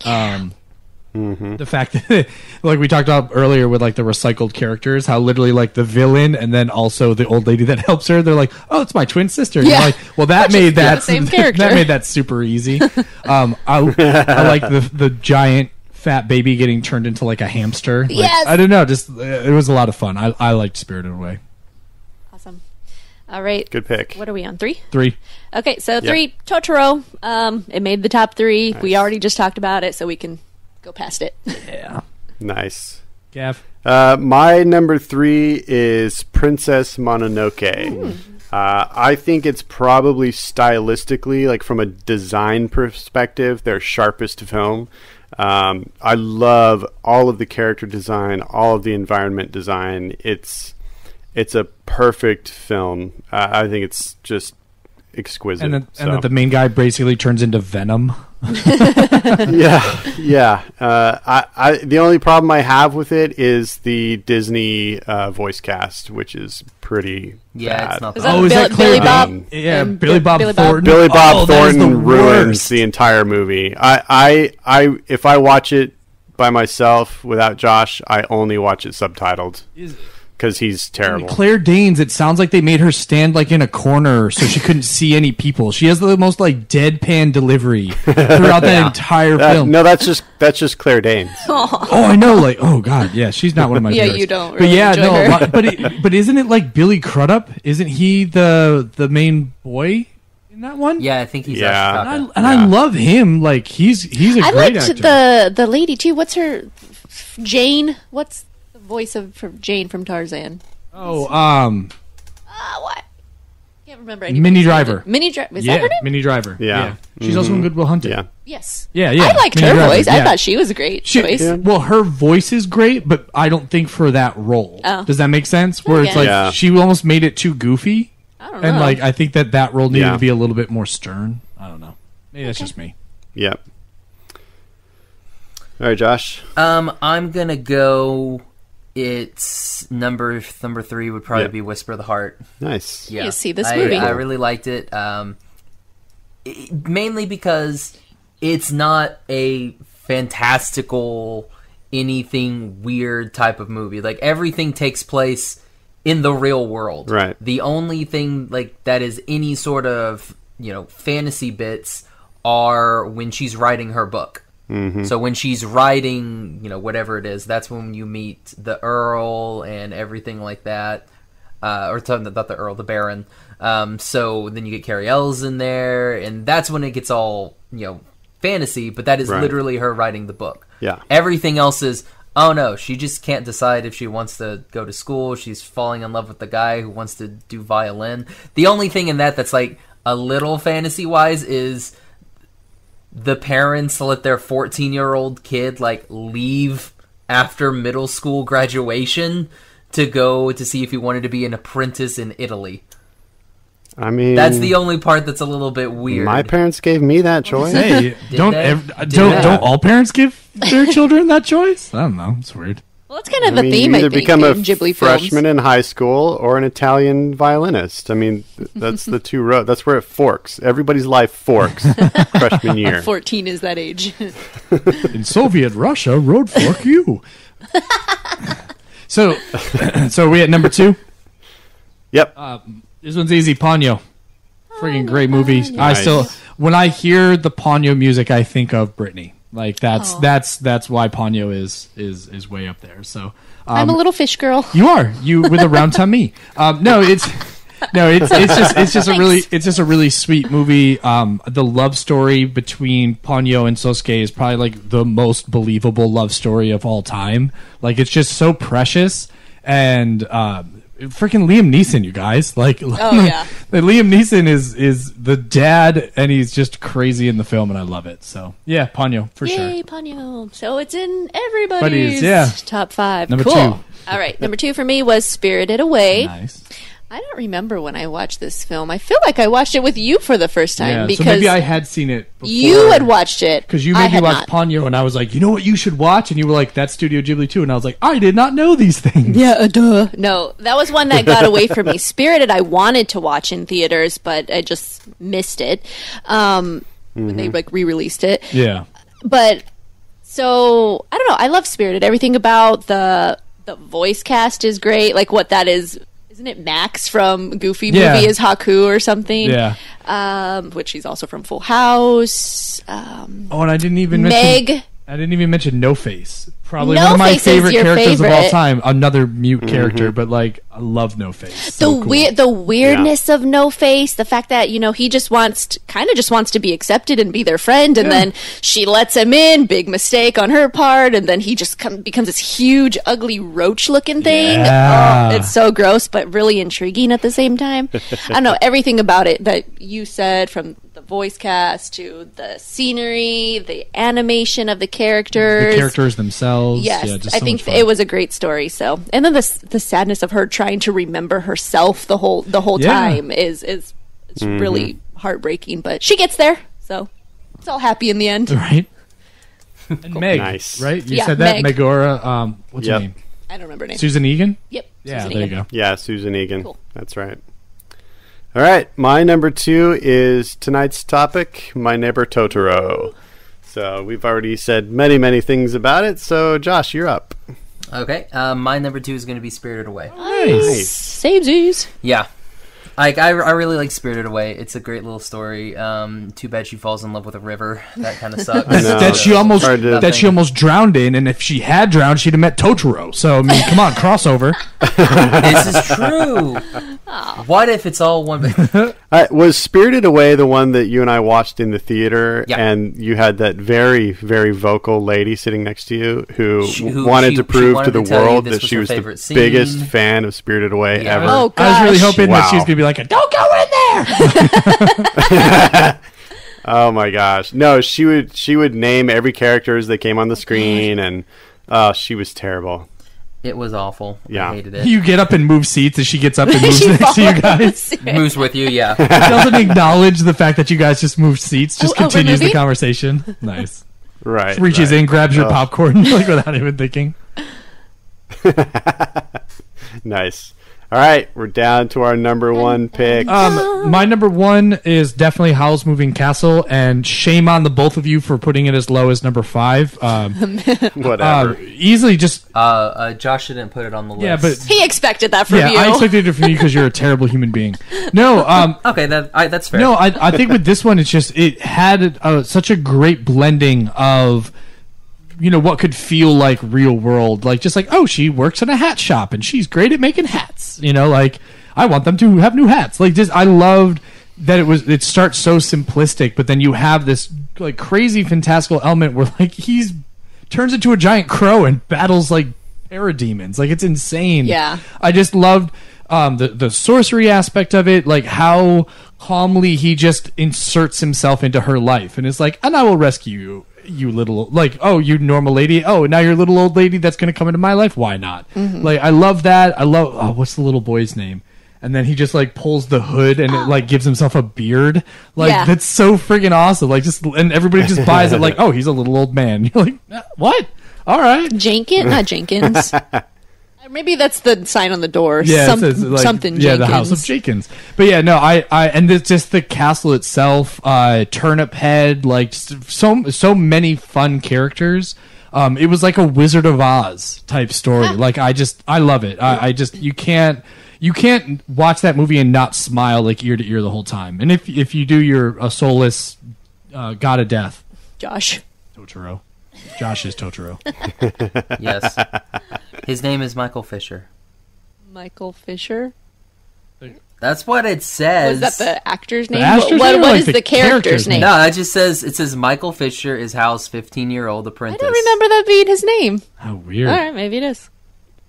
The fact that, like we talked about earlier with like the recycled characters, how literally like the villain and then also the old lady that helps her, they're like, oh, it's my twin sister. And you're like, well, that made that same character. That made that super easy. I like the giant fat baby getting turned into like a hamster. Like, yes. I don't know. Just it was a lot of fun. I liked Spirited Away. Awesome. All right. Good pick. What are we on? 3? 3. Okay, so 3, Totoro. It made the top 3. Nice. We already just talked about it, so we can go past it. Yeah. Nice. Gav? My number 3 is Princess Mononoke. I think it's probably stylistically, like from a design perspective, their sharpest film. I love all of the character design, all of the environment design. It's a perfect film. I think it's just exquisite. And then the main guy basically turns into Venom. Yeah. The only problem I have with it is the Disney voice cast, which is pretty bad. It's not. Is that Oh, is that Billy Claire Bob? Danes? Yeah, Billy Bob Billy Thornton. Billy Bob that is Thornton ruins worst. the entire movie. I if I watch it by myself without Josh, I only watch it subtitled because he's terrible. Claire Danes, it sounds like they made her stand like in a corner so she couldn't see any people. She has the most like deadpan delivery throughout that entire film. No, that's just Claire Danes. Oh, I know. Like, oh god, yeah, she's not one of my Yeah, favorites. you don't But really yeah, enjoy no, her. but isn't it like Billy Crudup? Isn't he the main boy in that one? Yeah, I think he's Yeah. Ashitaka. I love him. Like he's a I great liked actor. the lady too. What's her Jane? What's the voice of Jane from Tarzan? Oh, What? Can't remember. anybody's Minnie name. Driver. Minnie Driver. Is yeah, that her name? Minnie Driver. Yeah. She's also in Good Will Hunting. Yeah. Yes. Yeah. I liked Minnie her Driver, voice. I yeah. thought she was a great choice. Well, her voice is great, but I don't think for that role. Oh. Does that make sense? Where it's Okay. like Yeah. she almost made it too goofy, I don't know. and like I think that role needed Yeah. to be a little bit more stern. I don't know. Maybe that's just me. Yep. All right, Josh. I'm gonna go. It's number 3 would probably be Whisper of the Heart. Nice. Yeah, You see this movie. I really liked it. Mainly because it's not a fantastical, anything weird type of movie. Like everything takes place in the real world. Right. The only thing like that is any sort of fantasy bits are when she's writing her book. Mm-hmm. So when she's writing, whatever it is, that's when you meet the Earl and everything like that. Or not the Earl, the Baron. So then you get Carrie Ells in there, and that's when it gets all, fantasy, but that is Right. literally her writing the book. Yeah. Everything else is, oh no, she just can't decide if she wants to go to school. She's falling in love with the guy who wants to do violin. The only thing in that's like a little fantasy-wise is the parents let their 14-year-old kid like leave after middle school graduation to go to see if he wanted to be an apprentice in Italy. I mean, That's the only part that's a little bit weird. my parents gave me that choice. Hey, don't they? don't all parents give their children that choice? I don't know. It's weird. Well, that's kind of I a mean, theme, you I either think, become a in Ghibli freshman films. in high school or an Italian violinist. I mean, that's the two roads. That's where it forks. Everybody's life forks freshman year. 14 is that age. In Soviet Russia, road fork you. So are we at number 2? Yep. This one's easy. Ponyo. Friggin' great movie. Nice. When I hear the Ponyo music, I think of Brittany. Like that's why Ponyo is way up there. So I'm a little fish girl. you with a round tummy. It's just a really sweet movie. The love story between Ponyo and Sosuke is probably like the most believable love story of all time. Like it's just so precious and freaking Liam Neeson, you guys. Like yeah. Liam Neeson is the dad and he's just crazy in the film and I love it. So yeah, Ponyo for sure. Yay, Ponyo. So it's in everybody's top 5. Number cool. 2. All right, number 2 for me was Spirited Away. Nice. I don't remember when I watched this film. I feel like I watched it with you for the first time Yeah, because so maybe I had seen it before. you had watched it. Because you I made me had watch not. Ponyo, and I was like, you know what you should watch? And you were like, that's Studio Ghibli too. And I was like, I did not know these things. Yeah, duh. No, that was one that got away from me. Spirited, I wanted to watch in theaters, but I just missed it when they like re-released it. Yeah. But so I don't know. I love Spirited. Everything about the voice cast is great. Like what that is. Isn't it Max from Goofy Yeah. movie is Haku or something? Yeah. Which he's also from Full House. Oh, and I didn't even mention... Meg I didn't even mention No Face. Probably No one of my Face is favorite your characters of all favorite. time. Another mute character, but like I love No Face. So cool. The weirdness of No Face, the fact that he just wants to be accepted and be their friend, and then she lets him in. Big mistake on her part, and then he just becomes this huge, ugly roach-looking thing. Yeah. Oh, it's so gross, but really intriguing at the same time. I don't know, everything about it that you said, from the voice cast to the scenery, the animation of the characters, themselves. Yes, yeah, just I so think much fun. it was a great story. So, and then the sadness of her trying to remember herself the whole time is really heartbreaking. But she gets there, so it's all happy in the end. Right. And Meg, Nice. right? You Yeah, said that, Meg. Megora. What's her Yep. name? I don't remember her name. Susan Egan. Yep. Yeah, Susan there you Egan. go. Yeah, Susan Egan. Cool. That's right. All right, my number 2 is tonight's topic, My Neighbor Totoro. So we've already said many, many things about it. So Josh, you're up. Okay, my number 2 is going to be Spirited Away. Nice. Samesies. Yeah. I really like Spirited Away. It's a great little story. Too bad she falls in love with a river. That kind of sucks. know. That she almost Hard to- that she almost drowned in, and if she had drowned, she'd have met Totoro. So I mean, come on, crossover. This is true. What if it's all one? Was Spirited Away the one that you and I watched in the theater, Yeah. and you had that very, very vocal lady sitting next to you who She wanted to prove wanted to the to tell you world this that was she her was the favorite scene. biggest fan of Spirited Away Yeah. ever? Oh gosh. I was really hoping that Wow. she was gonna be like, "Don't go in there." Oh my gosh! No, she would name every character as they came on the screen, and she was terrible. It was awful. Yeah. I hated it. You get up and move seats as she gets up and moves She next to you follows guys. it. Moves with you, yeah. Doesn't acknowledge the fact that you guys just moved seats. Just Oh, we're continues the moving? conversation. Nice. Right. Reaches right. in, grabs your Oh, popcorn like without even thinking. Nice. All right, we're down to our number 1 pick. My number 1 is definitely Howl's Moving Castle, and shame on the both of you for putting it as low as number 5. Whatever. Easily just Josh didn't put it on the list. yeah, but He expected that from yeah, you. I expected it from you because you're a terrible human being. No, Okay, that's fair. no, I think with this one, it's just it had such a great blending of what could feel like real world, like just like, oh, she works in a hat shop and she's great at making hats. Like I want them to have new hats. Like just I loved that it starts so simplistic, but then you have this like crazy fantastical element where like he's turns into a giant crow and battles like parademons. Like it's insane. Yeah. I just loved the sorcery aspect of it, like how calmly he just inserts himself into her life and is like, and I will rescue you little, like, oh, you normal lady, oh, now you're a little old lady that's gonna come into my life, why not? Like I love that. I love what's the little boy's name? And then he just like pulls the hood and it like gives himself a beard. Like Yeah. that's so freaking awesome. Like just, and everybody just buys it like, oh, he's a little old man. You're like, what? All right. Jenkins, not Jenkins. Maybe that's the sign on the door. Yeah, it says, like, something. Yeah, Jenkins. the House of Jenkins. But yeah, no, I and it's just the castle itself, Turnip Head, like just so many fun characters. It was like a Wizard of Oz type story. Like I love it. I just you can't watch that movie and not smile like ear to ear the whole time. And if you do, you're a soulless god of death. Josh. Totoro. Josh is Totoro. Yes. His name is Michael Fisher. Michael Fisher. That's what it says. Was that the actor's name? actor's What name or, what like, is the the character's character's name? No, it says Michael Fisher is Hal's 15-year-old I apprentice. don't remember that being his name. How weird. All right, maybe it is.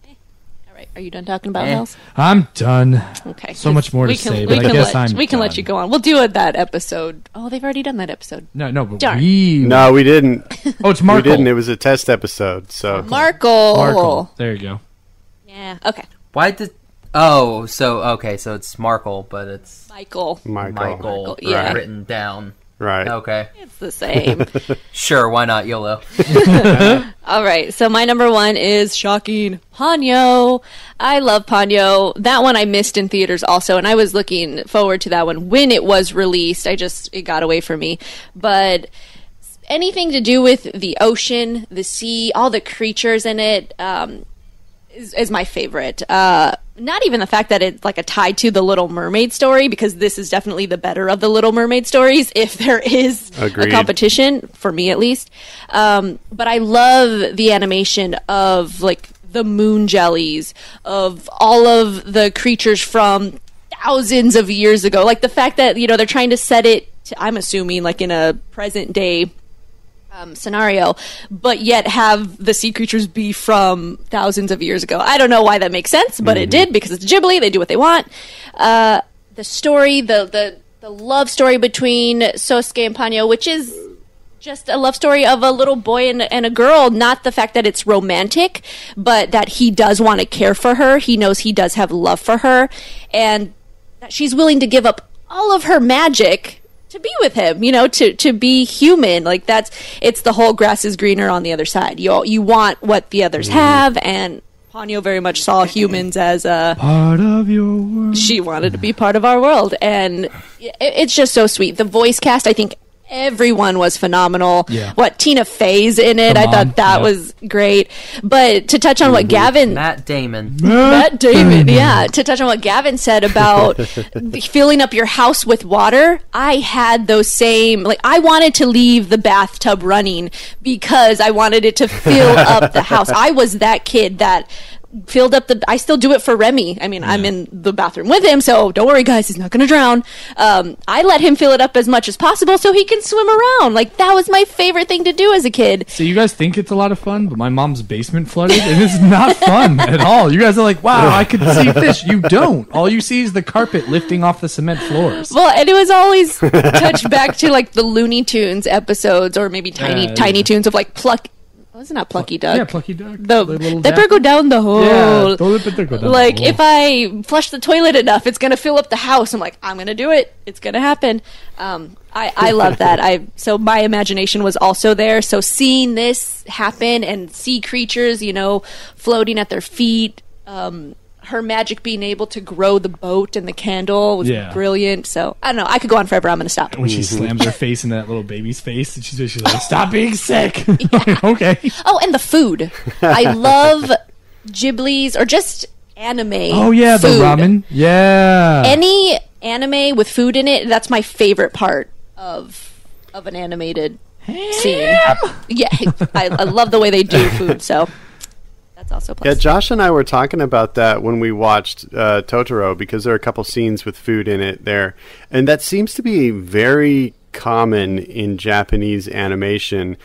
All right, are you done talking about House? I'm done. Okay. So much more to say, but I guess we can let done. you go on. We'll do that episode. Oh, they've already done that episode. No, but Darn. No, we didn't. Oh, it's We Markle. didn't. It was a test episode. So Markle. Markle. There you go. Yeah. Okay. Why did? Oh, so it's Markle, but it's Michael. Michael. Yeah. written down. Right. Okay, It's the same. sure. Why not YOLO? All right. So my number 1 is shocking Ponyo. I love Ponyo. That one I missed in theaters also, and I was looking forward to that one when it was released. It got away from me. But anything to do with the ocean, the sea, all the creatures in it is my favorite. not even the fact that it's like a tied to the Little Mermaid story, because this is definitely the better of the Little Mermaid stories, if there is Agreed. a competition, for me at least. But I love the animation of like the moon jellies, of all of the creatures from thousands of years ago. Like the fact that, you know, they're trying to set it to, I'm assuming, like in a present day scenario, but yet have the sea creatures be from thousands of years ago. I don't know why that makes sense, but it did, because it's Ghibli. They do what they want. The story, the love story between Sosuke and Ponyo, which is just a love story of a little boy and a girl. Not the fact that it's romantic, but that he does want to care for her. He knows he does have love for her, and that she's willing to give up all of her magic to be with him, you know, to be human. Like it's the whole grass is greener on the other side. You want what the others have, and Ponyo very much saw humans as a part of your world. She wanted to be part of our world, and it's just so sweet. The voice cast, I think everyone was phenomenal. Yeah. What, Tina Fey's in it? I thought that was great. But to touch on what Gavin... Matt Damon, yeah. To touch on what Gavin said about filling up your house with water, I had those same... Like, I wanted to leave the bathtub running because I wanted it to fill up the house. I was that kid that filled up I still do it for Remy. I mean, I'm in the bathroom with him, so don't worry, guys, he's not going to drown. I let him fill it up as much as possible so he can swim around. Like, that was my favorite thing to do as a kid. So you guys think it's a lot of fun, but my mom's basement flooded, and it's not fun at all. You guys are like, wow, I could see fish. You don't. All you see is the carpet lifting off the cement floors. Well, and it was always touched back to, like, the Looney Tunes episodes, or maybe Tiny Tunes of, like, was it not Plucky Duck? Yeah, Plucky Duck. The dipper go down the hole. Yeah, toilet go down like, the hole. if I flush the toilet enough, it's going to fill up the house. I'm like, I'm going to do it. It's going to happen. I love that. So my imagination was also there. So seeing this happen and see creatures, you know, floating at their feet, her magic being able to grow the boat and the candle was brilliant. So I don't know. I could go on forever. I'm going to stop. When she slams her face into that little baby's face, and she's like, "Stop being sick." Okay. Oh, and the food. I love Ghibli's or just anime. Oh yeah, food. the ramen. Yeah. Any anime with food in it, that's my favorite part of an animated scene. Yeah, I love the way they do food. So. That's also a plus. Yeah, Josh and I were talking about that when we watched Totoro, because there are a couple scenes with food in it there. And that seems to be very common in Japanese animation.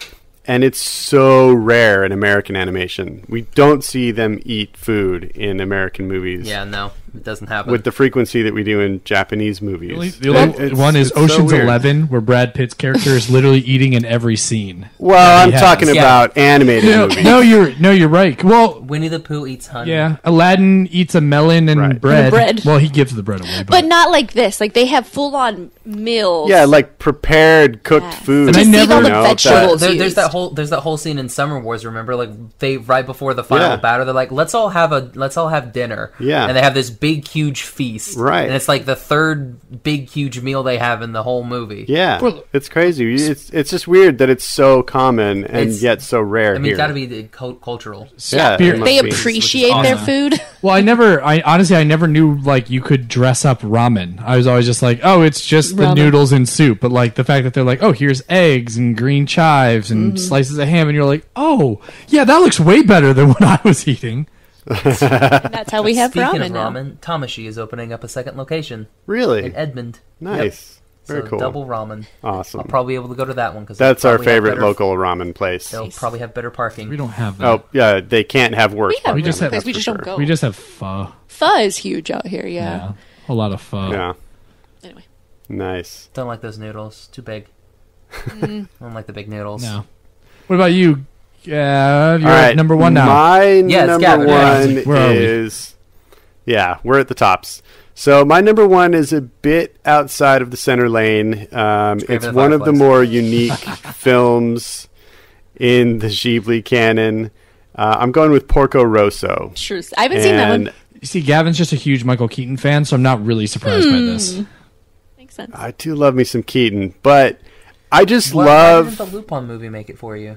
And it's so rare in American animation. We don't see them eat food in American movies. Yeah, no, it doesn't happen. With the frequency that we do in Japanese movies. The only one is Ocean's 11, where Brad Pitt's character is literally eating in every scene. Well, I'm talking about animated movies. No, you're right. Well, Winnie the Pooh eats honey. Yeah, Aladdin eats a melon and bread. Bread. Well, he gives the bread away. But not like this. Like, they have full-on meals. Yeah, like prepared, cooked food. And I never all the vegetables there's that whole scene in Summer Wars. Remember, like they right before the final battle, they're like, let's all have dinner. Yeah, and they have this big huge feast. Right, and it's like the third big huge meal they have in the whole movie. Yeah, it's crazy. It's just weird that it's so common and yet so rare. I mean, here. it's got to be cultural. Yeah, they appreciate their food. Well, I never knew like you could dress up ramen. I was always just like, oh, it's just the noodles and soup. But like the fact that they're like, oh, here's eggs and green chives and slices of ham, and you're like, oh, yeah, that looks way better than what I was eating. That's how we have Speaking ramen of now. ramen, Tamashi is opening up a second location. Really? In Edmond. Nice. Yep. Very cool. Double ramen. Awesome. I'll probably be able to go to that one because that's our favorite local ramen place. They'll probably have better parking. We don't have that. Oh yeah, they can't have worse. We just have. We just don't go. We just have pho. Pho is huge out here. Yeah. A lot of pho. Yeah. Anyway. Nice. Don't like those noodles. Too big. I don't like the big noodles. No. What about you? Yeah, you're right, at number one now. My number Gavin. one Where are we? is... Yeah, we're at the tops. So my number one is a bit outside of the center lane. It's one of the more unique films in the Ghibli canon. I'm going with Porco Rosso. True. I haven't seen that one. You see, Gavin's just a huge Michael Keaton fan, so I'm not really surprised by this. Makes sense. I do love me some Keaton, but I just Why love... didn't the Lupin movie make it for you?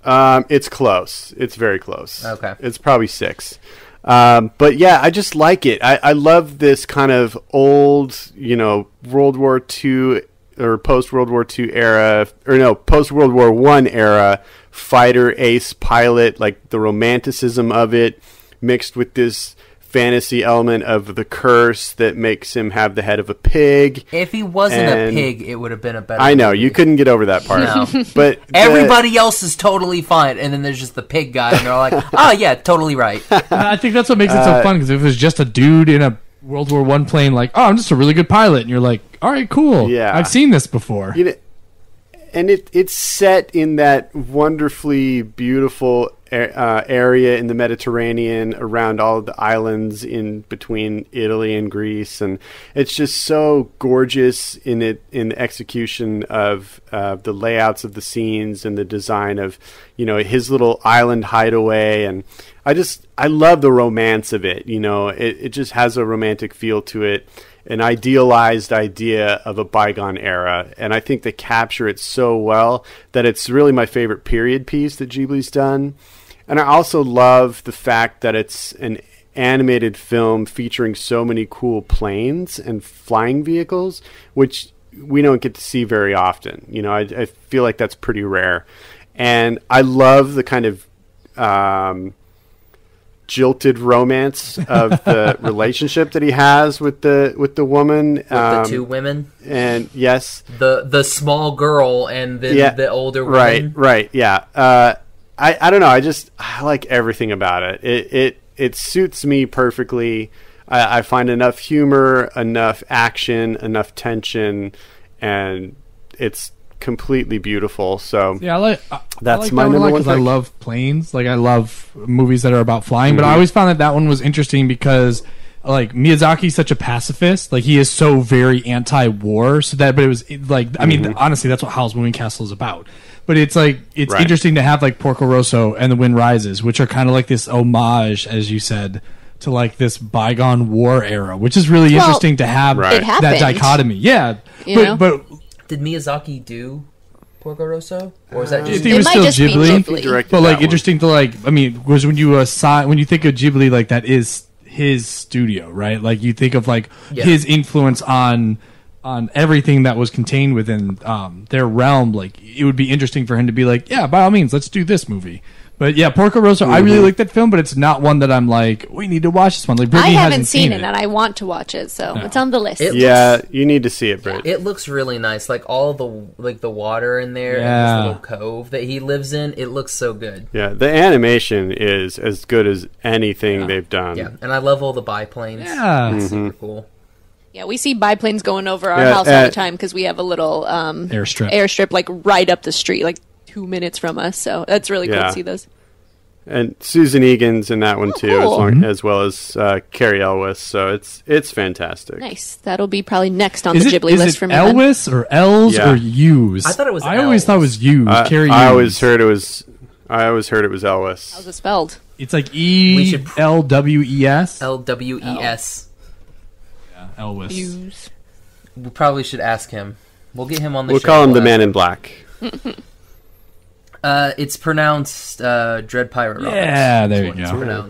It's close. It's very close. Okay. It's probably 6. But yeah, I just like it. I love this kind of old, World War II or post World War II era, or no, post World War I era fighter ace pilot, like the romanticism of it mixed with this fantasy element of the curse that makes him have the head of a pig. If he wasn't a pig, it would have been a better I know, movie. you couldn't get over that part. No. But everybody else is totally fine, and then there's just the pig guy, and they're like, oh yeah, totally right. I think that's what makes it so fun, because if it was just a dude in a World War I plane, like, oh, I'm just a really good pilot, and you're like, all right, cool. Yeah. I've seen this before. And it's set in that wonderfully beautiful area in the Mediterranean around all of the islands in between Italy and Greece, and it's just so gorgeous in the execution of the layouts of the scenes and the design of his little island hideaway. And I love the romance of it. It just has a romantic feel to it, an idealized idea of a bygone era, and I think they capture it so well that it's really my favorite period piece that Ghibli's done. And I also love the fact that it's an animated film featuring so many cool planes and flying vehicles, which we don't get to see very often. I feel like that's pretty rare. And I love the kind of jilted romance of the relationship that he has with the woman, with the two women, and yes, the small girl and the older woman. Right, yeah. I don't know. I like everything about it. It suits me perfectly. I find enough humor, enough action, enough tension, and it's completely beautiful. So yeah, that's my number one. I love planes. Like, I love movies that are about flying. But I always found that one was interesting because, like, Miyazaki's such a pacifist. Like, he is so very anti-war. But it was like, I mean, honestly, that's what Howl's Moving Castle is about. But it's like, it's interesting to have like Porco Rosso and The Wind Rises, which are kind of like this homage, as you said, to like this bygone war era, which is really interesting to have that dichotomy. Yeah, but did Miyazaki do Porco Rosso, or was that just? It was still Ghibli. But like, interesting to like, I mean, was when you think of Ghibli, like, that is his studio, right? Like, you think of like his influence on everything that was contained within their realm. Like, it would be interesting for him to be like, yeah, by all means, let's do this movie. But yeah, Porco Rosso, I really like that film, but it's not one that I'm like, we need to watch this one. Like, Brittany I haven't hasn't seen it, and I want to watch it, so it's on the list. You need to see it, Britt. It looks really nice, like all the water in there, and this little cove that he lives in. It looks so good. Yeah, the animation is as good as anything they've done. Yeah, and I love all the biplanes. Yeah, it's super cool. Yeah, we see biplanes going over our house all the time because we have a little airstrip like right up the street, like 2 minutes from us. So that's really cool to see those. And Susan Egan's in that one too, as well as Carrie Elwes. So it's fantastic. Nice. That'll be probably next on the Ghibli list for me. Is it Elwes or L's or U's? I thought it was. I always thought it was U's. Carrie. I always heard it was Elwes. How's it spelled? It's like ELWES. LWES. Elwes. We probably should ask him. We'll get him on the show. We'll call him the Man in Black. It's pronounced Dread Pirate Roberts. Yeah, there you go.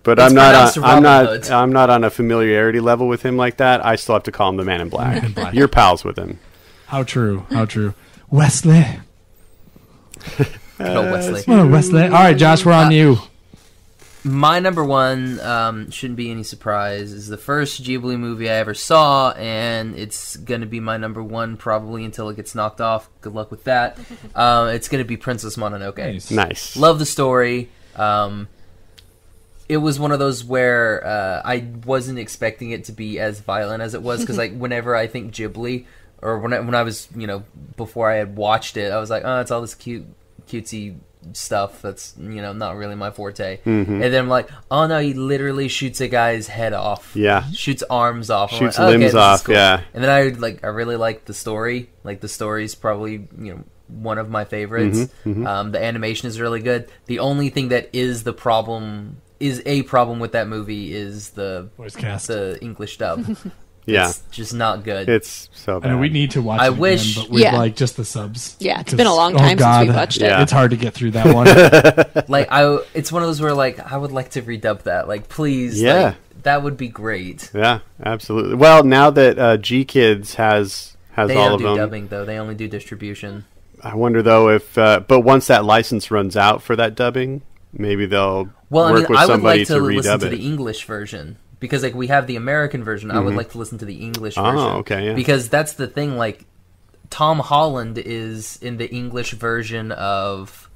But I'm not on a familiarity level with him like that. I still have to call him the Man in Black. You're pals with him. How true. Wesley. Wesley. Oh, Wesley. All right, Josh, we're on you. My number one, shouldn't be any surprise, is the first Ghibli movie I ever saw, and it's going to be my number one probably until it gets knocked off. Good luck with that. It's going to be Princess Mononoke. Nice. Love the story. It was one of those where I wasn't expecting it to be as violent as it was, because like whenever I think Ghibli, or when I was, before I had watched it, I was like, oh, it's all this cutesy stuff that's not really my forte. And then I'm like, oh no, he literally shoots a guy's head off, shoots arms off, shoots limbs off, cool. And then I really like the story. Like, the story's probably one of my favorites. The animation is really good. The only thing that is a problem with that movie is the voice cast, the English dub. Yeah. It's just not good. It's so bad. I mean, we need to watch I it wish- again, but with Yeah. like just the subs. Yeah, it's been a long time since we watched it. Yeah. It's hard to get through that one. Like it's one of those where like I would like to redub that. Like please, Yeah. like, that would be great. Yeah, absolutely. Well, now that G Kids has They all don't of do them, dubbing though; they only do distribution. I wonder though if, but once that license runs out for that dubbing, maybe they'll Well, I work mean, with I would somebody like to to listen redub to it. the English version because like we have the American version. I would like to listen to the English version. okay, yeah. Because that's the thing. Like Tom Holland is in the English version of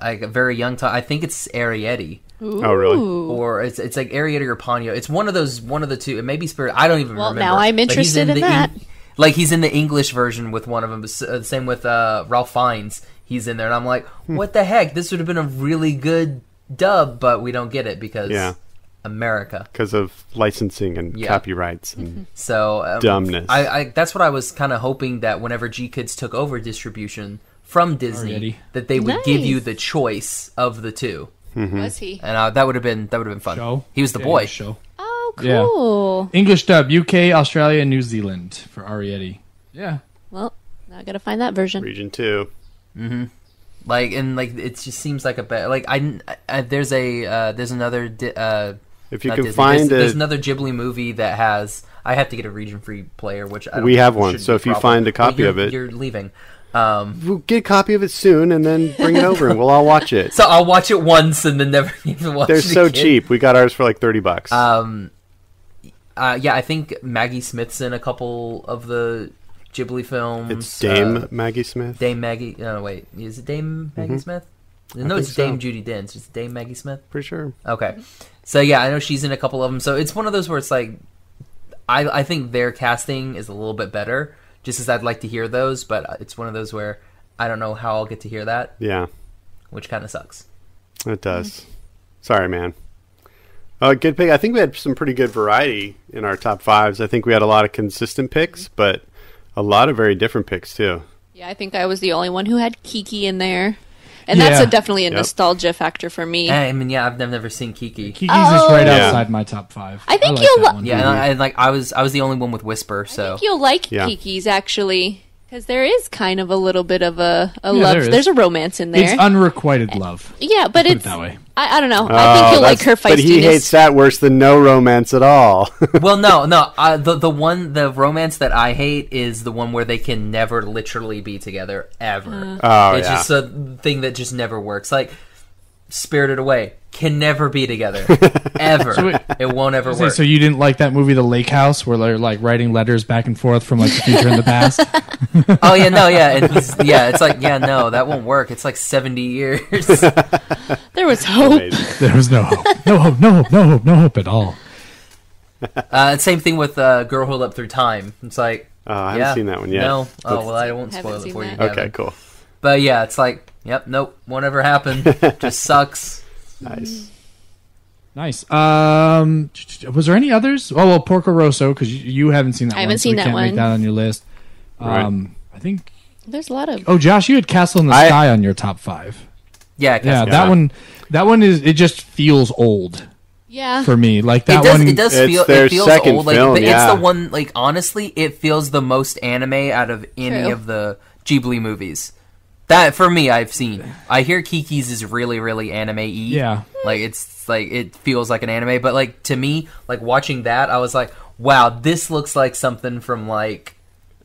like a very young Tom. I think it's Arrietty. Oh, really? Or it's like Arrietty or Ponyo. It's one of the two. It may be Spirit. I don't even Well, remember. now I'm But he's interested in the that. Like he's in the English version with one of them. Same with Ralph Fiennes. He's in there, and I'm like, what the heck? This would have been a really good dub, but we don't get it because America. Because of licensing and Yeah. copyrights and So dumbness. I that's what I was kind of hoping that whenever G Kids took over distribution from Disney, Already. that they would give you Nice. the choice of the two, Was he? and that would have been fun. Show. He was the Yeah, boy. Show. Oh, Yeah. cool. English dub, UK, Australia, and New Zealand for Arrietty. Yeah. Well, now I gotta find that version. Region 2. Like it just seems like a bit like there's another If you not can Disney, find there's it, another Ghibli movie that has. I have to get a region-free player, which I don't We have think one, should so be if you problem. find a copy Well, of it- you're leaving. we'll get a copy of it soon and then bring it over and we'll all watch it. So I'll watch it once and then never even watch They're it so again. cheap. We got ours for like $30. Yeah, I think Maggie Smith's in a couple of the Ghibli films. It's Dame Maggie Smith. Dame Maggie. No, wait, is it Dame Maggie Smith? No, it's think so. Dame Judi Dench. It's Dame Maggie Smith. Pretty sure. Okay, so yeah, I know she's in a couple of them. So it's one of those where it's like, I think their casting is a little bit better, just as I'd like to hear those. But it's one of those where I don't know how I'll get to hear that, Yeah, which kind of sucks. it does. Sorry, man. Good pick. I think we had some pretty good variety in our top fives. I think we had a lot of consistent picks, but a lot of very different picks too. Yeah, I think I was the only one who had Kiki in there. And that's Yeah. definitely a Yep. nostalgia factor for me. I mean, yeah, I've never seen Kiki. Kiki's is right Oh. outside my top 5. I think like you'll that li- one. Yeah, and I was the only one with Whisper, I so think you'll like Yeah. Kiki's, actually. Because there is kind of a little bit of a there love. is. There's a romance in there. It's unrequited love. Yeah, but Put it it's... that way. I don't know. I think you'll like her feistiness. But he hates that worse than no romance at all. well, no. The romance that I hate is the one where they can never literally be together ever. Oh, It's yeah. just a thing that just never works. Like Spirited Away can never be together ever. So wait- it won't ever Say, work. so you didn't like that movie, The Lake House, where they're like writing letters back and forth from like the future and the past? Oh yeah, no, yeah, and it's like no, that won't work. It's like 70 years. There was hope. Amazing. There was no hope. No hope, no hope, no hope, no hope at all. Same thing with Girlhood Up Through Time. It's like Oh, I haven't yeah, seen that one yet. No, oh well, I won't Haven't spoil it seen for you. that. Gavin. Okay, cool. But yeah, it's like, yep, nope, won't ever happen. Just sucks. Nice. Nice. Was there any others? Oh well, Porco Rosso, because you haven't seen that I one. haven't so seen we that can't make one. that on your list. Right. I think. There's a lot of... Oh, Josh, you had Castle in the Sky on your top 5. Yeah, Yeah, Castlevania. that one is. It just feels old Yeah. for me. Like that It does. one. It does It's feel. their It feels second old. Like film, it's yeah. the one. Like honestly, it feels the most anime out of any True. of the Ghibli movies. That for me, I've seen. I hear Kiki's is really, really anime-y. Yeah. Like it's like it feels like an anime, but like to me, like watching that, I was like, wow, this looks like something from like.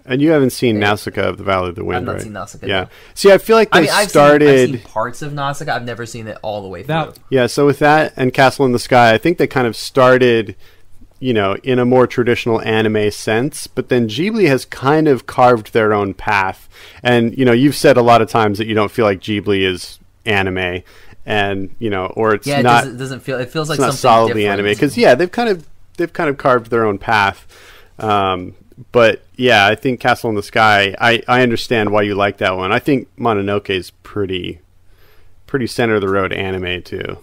And you haven't seen Nausicaa of the Valley of the Wind, I've not right? seen Nausicaa, Yeah. no. See, I feel like they I've started. seen parts of Nausicaa. I've never seen it all the way through. That- Yeah, so with that and Castle in the Sky, I think they kind of started, in a more traditional anime sense, but then Ghibli has kind of carved their own path. And, you've said a lot of times that you don't feel like Ghibli is anime, and, or it's Yeah, not, it doesn't feel. It feels like it's not something solidly different. anime. Because, yeah, they've kind of carved their own path. But, yeah, I think Castle in the Sky, I understand why you like that one. I think Mononoke is pretty center-of-the-road anime, too.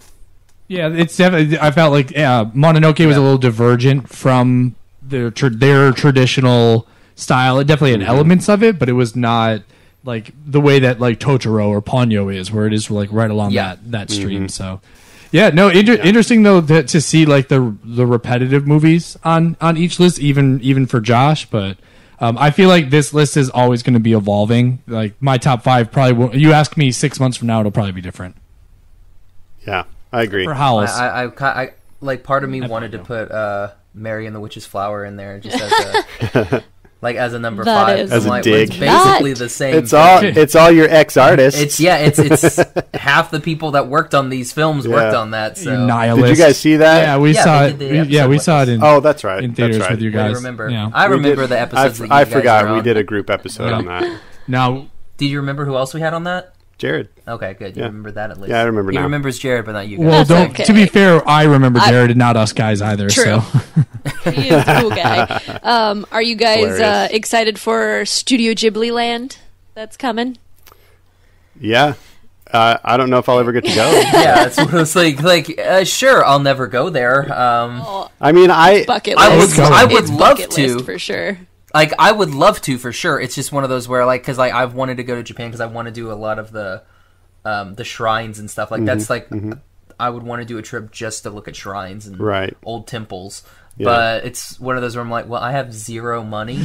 Yeah, it's definitely. I felt like Mononoke was a little divergent from their traditional style. It definitely had elements of it, but it was not like the way that like Totoro or Ponyo is, where it is like right along Yeah. that stream. So, Yeah, no, interesting though to see like the repetitive movies on each list, even for Josh. But I feel like this list is always going to be evolving. Like my top 5 probably won't. You ask me 6 months from now, it'll probably be different. Yeah, I agree. For Howls, I like part of me wanted to put Mary and the Witch's Flower in there just as a like as a number 5. As a like, dig. It's basically the same. It's all your ex artists. It's half the people that worked on these films worked on that. So Nihilist. Did you guys see that? Yeah, we saw it. We saw it in. Oh, that's right. In theaters with you guys. I remember. Yeah. I remember the episodes. That you I guys forgot were we on. did a group episode on that. Now, do you remember who else we had on that? Jared. Okay, good. You remember that at least. Yeah, I remember He now. remembers Jared, but not you guys. well, That's okay. to be fair, I remember Jared and not us guys either. True. So. He is a cool guy. Are you guys Hilarious. excited for Studio Ghibli Land that's coming? Yeah. I don't know if I'll ever get to go. Yeah, that's what I was like. Sure, I'll never go there. I mean, Bucket I list. would It's love bucket to. list for sure. Like, I would love to for sure. It's just one of those where, like, because like I've wanted to go to Japan because I want to do a lot of the shrines and stuff. Like that's like I would want to do a trip just to look at shrines and old temples. Yeah. But it's one of those where I'm like, well, I have zero money,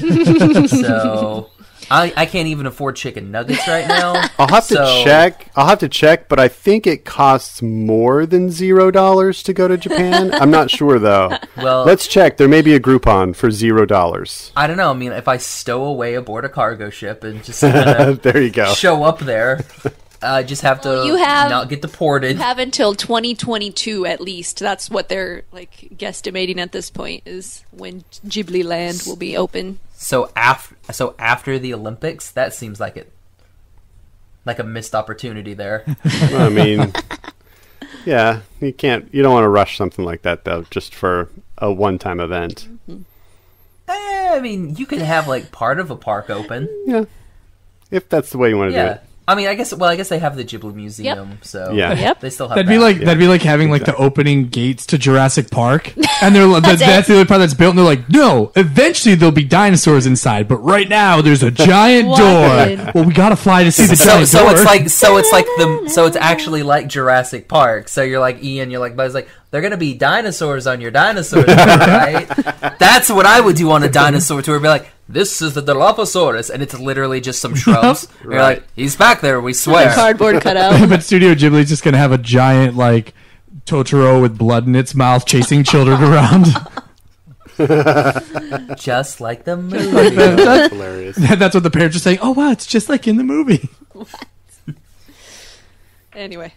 so I can't even afford chicken nuggets right now. I'll have to check, but I think it costs more than $0 to go to Japan. I'm not sure though. Well, let's check. There may be a Groupon for $0. I don't know. I mean, if I stow away aboard a cargo ship and just kind of there you go. show up there, I just have to not get deported. You have until 2022 at least. That's what they're like guesstimating at this point is when Ghibli Land will be open. So after the Olympics, that seems like a missed opportunity there. I mean, yeah, you don't want to rush something like that though, just for a one-time event. I mean, you can have like part of a park open. Yeah, if that's the way you want to do it. I mean, I guess they have the Ghibli Museum, so they still have that'd be like having like the opening gates to Jurassic Park, and that's the only part that's built, and they're like, no, eventually there'll be dinosaurs inside, but right now there's a giant door. Well, we gotta fly to see the giant door. So it's actually like Jurassic Park. So you're like Ian, you're like Buzz, like they're gonna be dinosaurs on your dinosaur tour, right? That's what I would do on a dinosaur tour. Be like, this is the Dilophosaurus, and it's literally just some shrubs. You're like, he's back there, we swear. Cardboard cutout. But Studio Ghibli's just gonna have a giant like Totoro with blood in its mouth chasing children around. Just like the movie. That's hilarious. That's what the parents are saying. Oh wow, it's just like in the movie. What? Anyway.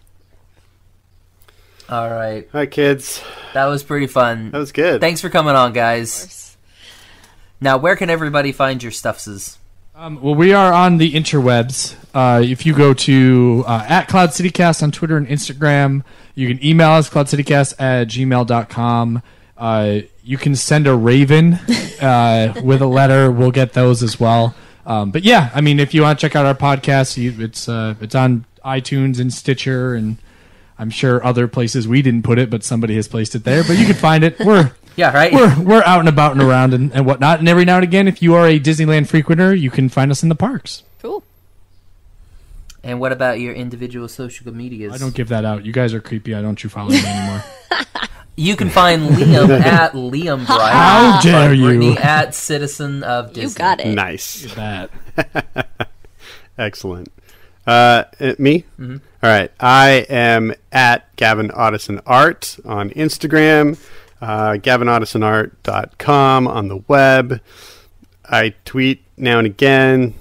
All right, kids. that was pretty fun. That was good. Thanks for coming on, guys. Now, where can everybody find your stuffses? Well, we are on the interwebs. If you go to at Cloud CityCast on Twitter and Instagram, you can email us, cloudcitycast@gmail.com. You can send a raven with a letter. We'll get those as well. But yeah, I mean, if you want to check out our podcast, it's on iTunes and Stitcher, and I'm sure other places we didn't put it, but somebody has placed it there. But you can find it. We're out and about and around and whatnot. And every now and again, if you are a Disneyland frequenter, you can find us in the parks. Cool. And what about your individual social medias? I don't give that out. You guys are creepy. I don't you follow me anymore. You can find Liam at Liam Bright. How dare you? Brittany at Citizen of Disney. You got it. Nice. That. Excellent. Me? Mm-hmm. All right. I am at Gavin Audison Art on Instagram, GavinAudisonArt.com on the web. I tweet now and again.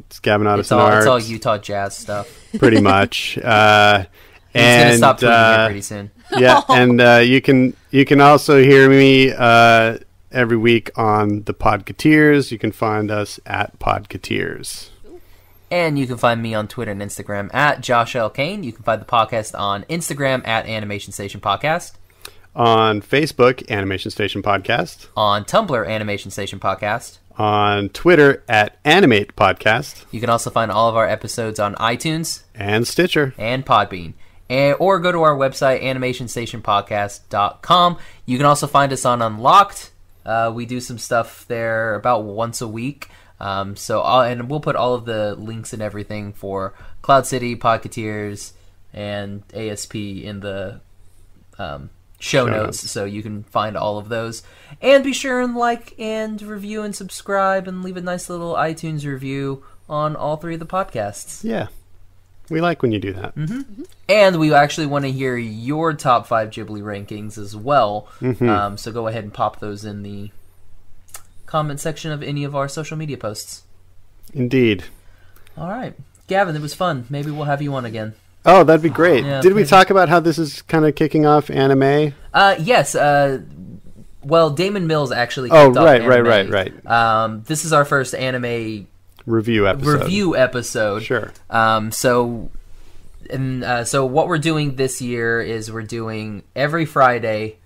It's Gavin Audison Art. It's all Utah jazz stuff. Pretty much. He's going to stop tweeting it pretty soon. Yeah, and you can also hear me every week on the Podcateers. You can find us at Podcateers. And you can find me on Twitter and Instagram at Josh L. Kane. You can find the podcast on Instagram at Animation Station Podcast. On Facebook, Animation Station Podcast. On Tumblr, Animation Station Podcast. On Twitter at Animate Podcast. You can also find all of our episodes on iTunes. And Stitcher. And Podbean. Or go to our website, animationstationpodcast.com. You can also find us on Unlocked. We do some stuff there about once a week. And we'll put all of the links and everything for Cloud City, Podcateers, and ASP in the show notes, so you can find all of those. And be sure and like and review and subscribe and leave a nice little iTunes review on all 3 of the podcasts. Yeah. We like when you do that. And we actually want to hear your top 5 Ghibli rankings as well. So go ahead and pop those in the comment section of any of our social media posts. Indeed. All right. Gavin, it was fun. Maybe we'll have you on again. Oh, that'd be great. Yeah, Did we talk about how this is kind of kicking off anime? Yes. Well, Damon Mills actually kicked off anime. Right. This is our first anime review episode. Sure. So what we're doing this year is we're doing every Friday.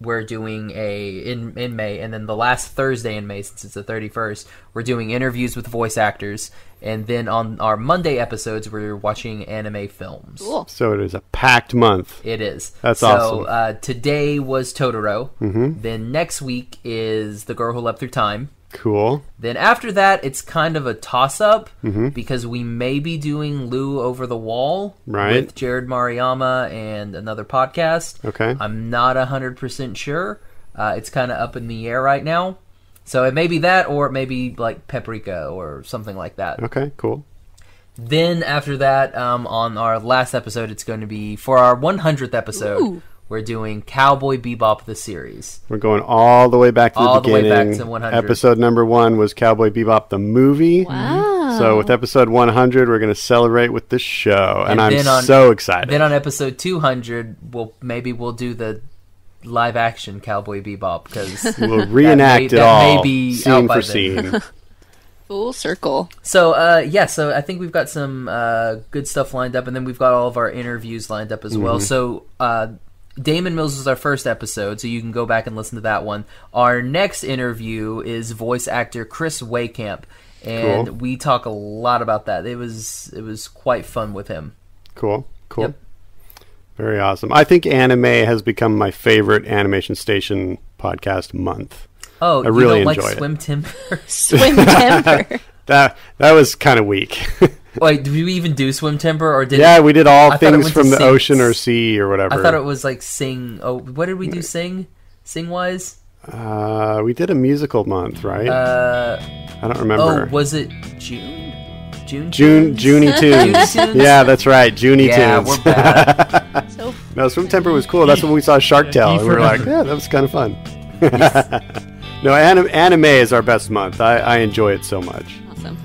We're doing in May, and then the last Thursday in May, since it's the 31st, we're doing interviews with voice actors, and then on our Monday episodes, we're watching anime films. Cool. So it is a packed month. It is. That's awesome. So today was Totoro. Then next week is The Girl Who Leapt Through Time. Cool. Then after that, it's kind of a toss-up because we may be doing Lou Over the Wall with Jared Mariyama and another podcast. Okay. I'm not 100% sure. It's kind of up in the air right now. So it may be that, or it may be like Paprika or something like that. Okay, cool. Then after that, on our last episode, it's going to be, for our 100th episode, we're doing Cowboy Bebop the series. We're going all the way back to the beginning. All the way back to 100. Episode number 1 was Cowboy Bebop the movie. Wow. So with episode 100, we're going to celebrate with the show. And I'm so excited. Then on episode 200, we'll do the live-action Cowboy Bebop, because we'll reenact it all, scene for scene. Full circle. So, so I think we've got some good stuff lined up, and then we've got all of our interviews lined up as well. So, Damon Mills was our first episode, so you can go back and listen to that one. Our next interview is voice actor Chris Waycamp, and we talk a lot about that. It was quite fun with him. Cool. Yep. Very awesome. I think anime has become my favorite Animation Station podcast month. Oh, I really you don't enjoy like it. Swim Timber? Swim Timber. That was kind of weak. Wait, did we even do Swim Timber, or did? Yeah, we did all things from the sing, ocean or sea or whatever. I thought it was like sing. Oh, what did we do? Sing wise. We did a musical month, right? I don't remember. Oh, was it June? Junie Tunes. Yeah, that's right. Junie Tunes. Yeah, we're bad. No, Swim Timber was cool. That's when we saw Shark Tale. We were like, yeah, that was kind of fun. No, anime is our best month. I enjoy it so much. Awesome.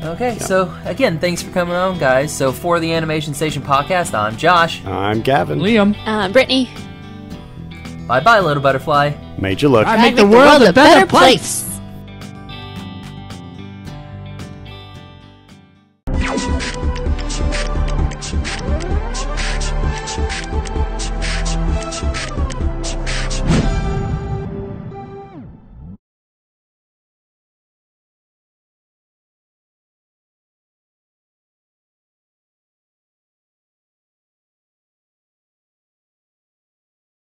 Okay, so again, thanks for coming on, guys. So for the Animation Station podcast, I'm Josh. I'm Gavin. Liam. Brittany. Bye-bye, little butterfly. Made you look. I make the world a better place. place.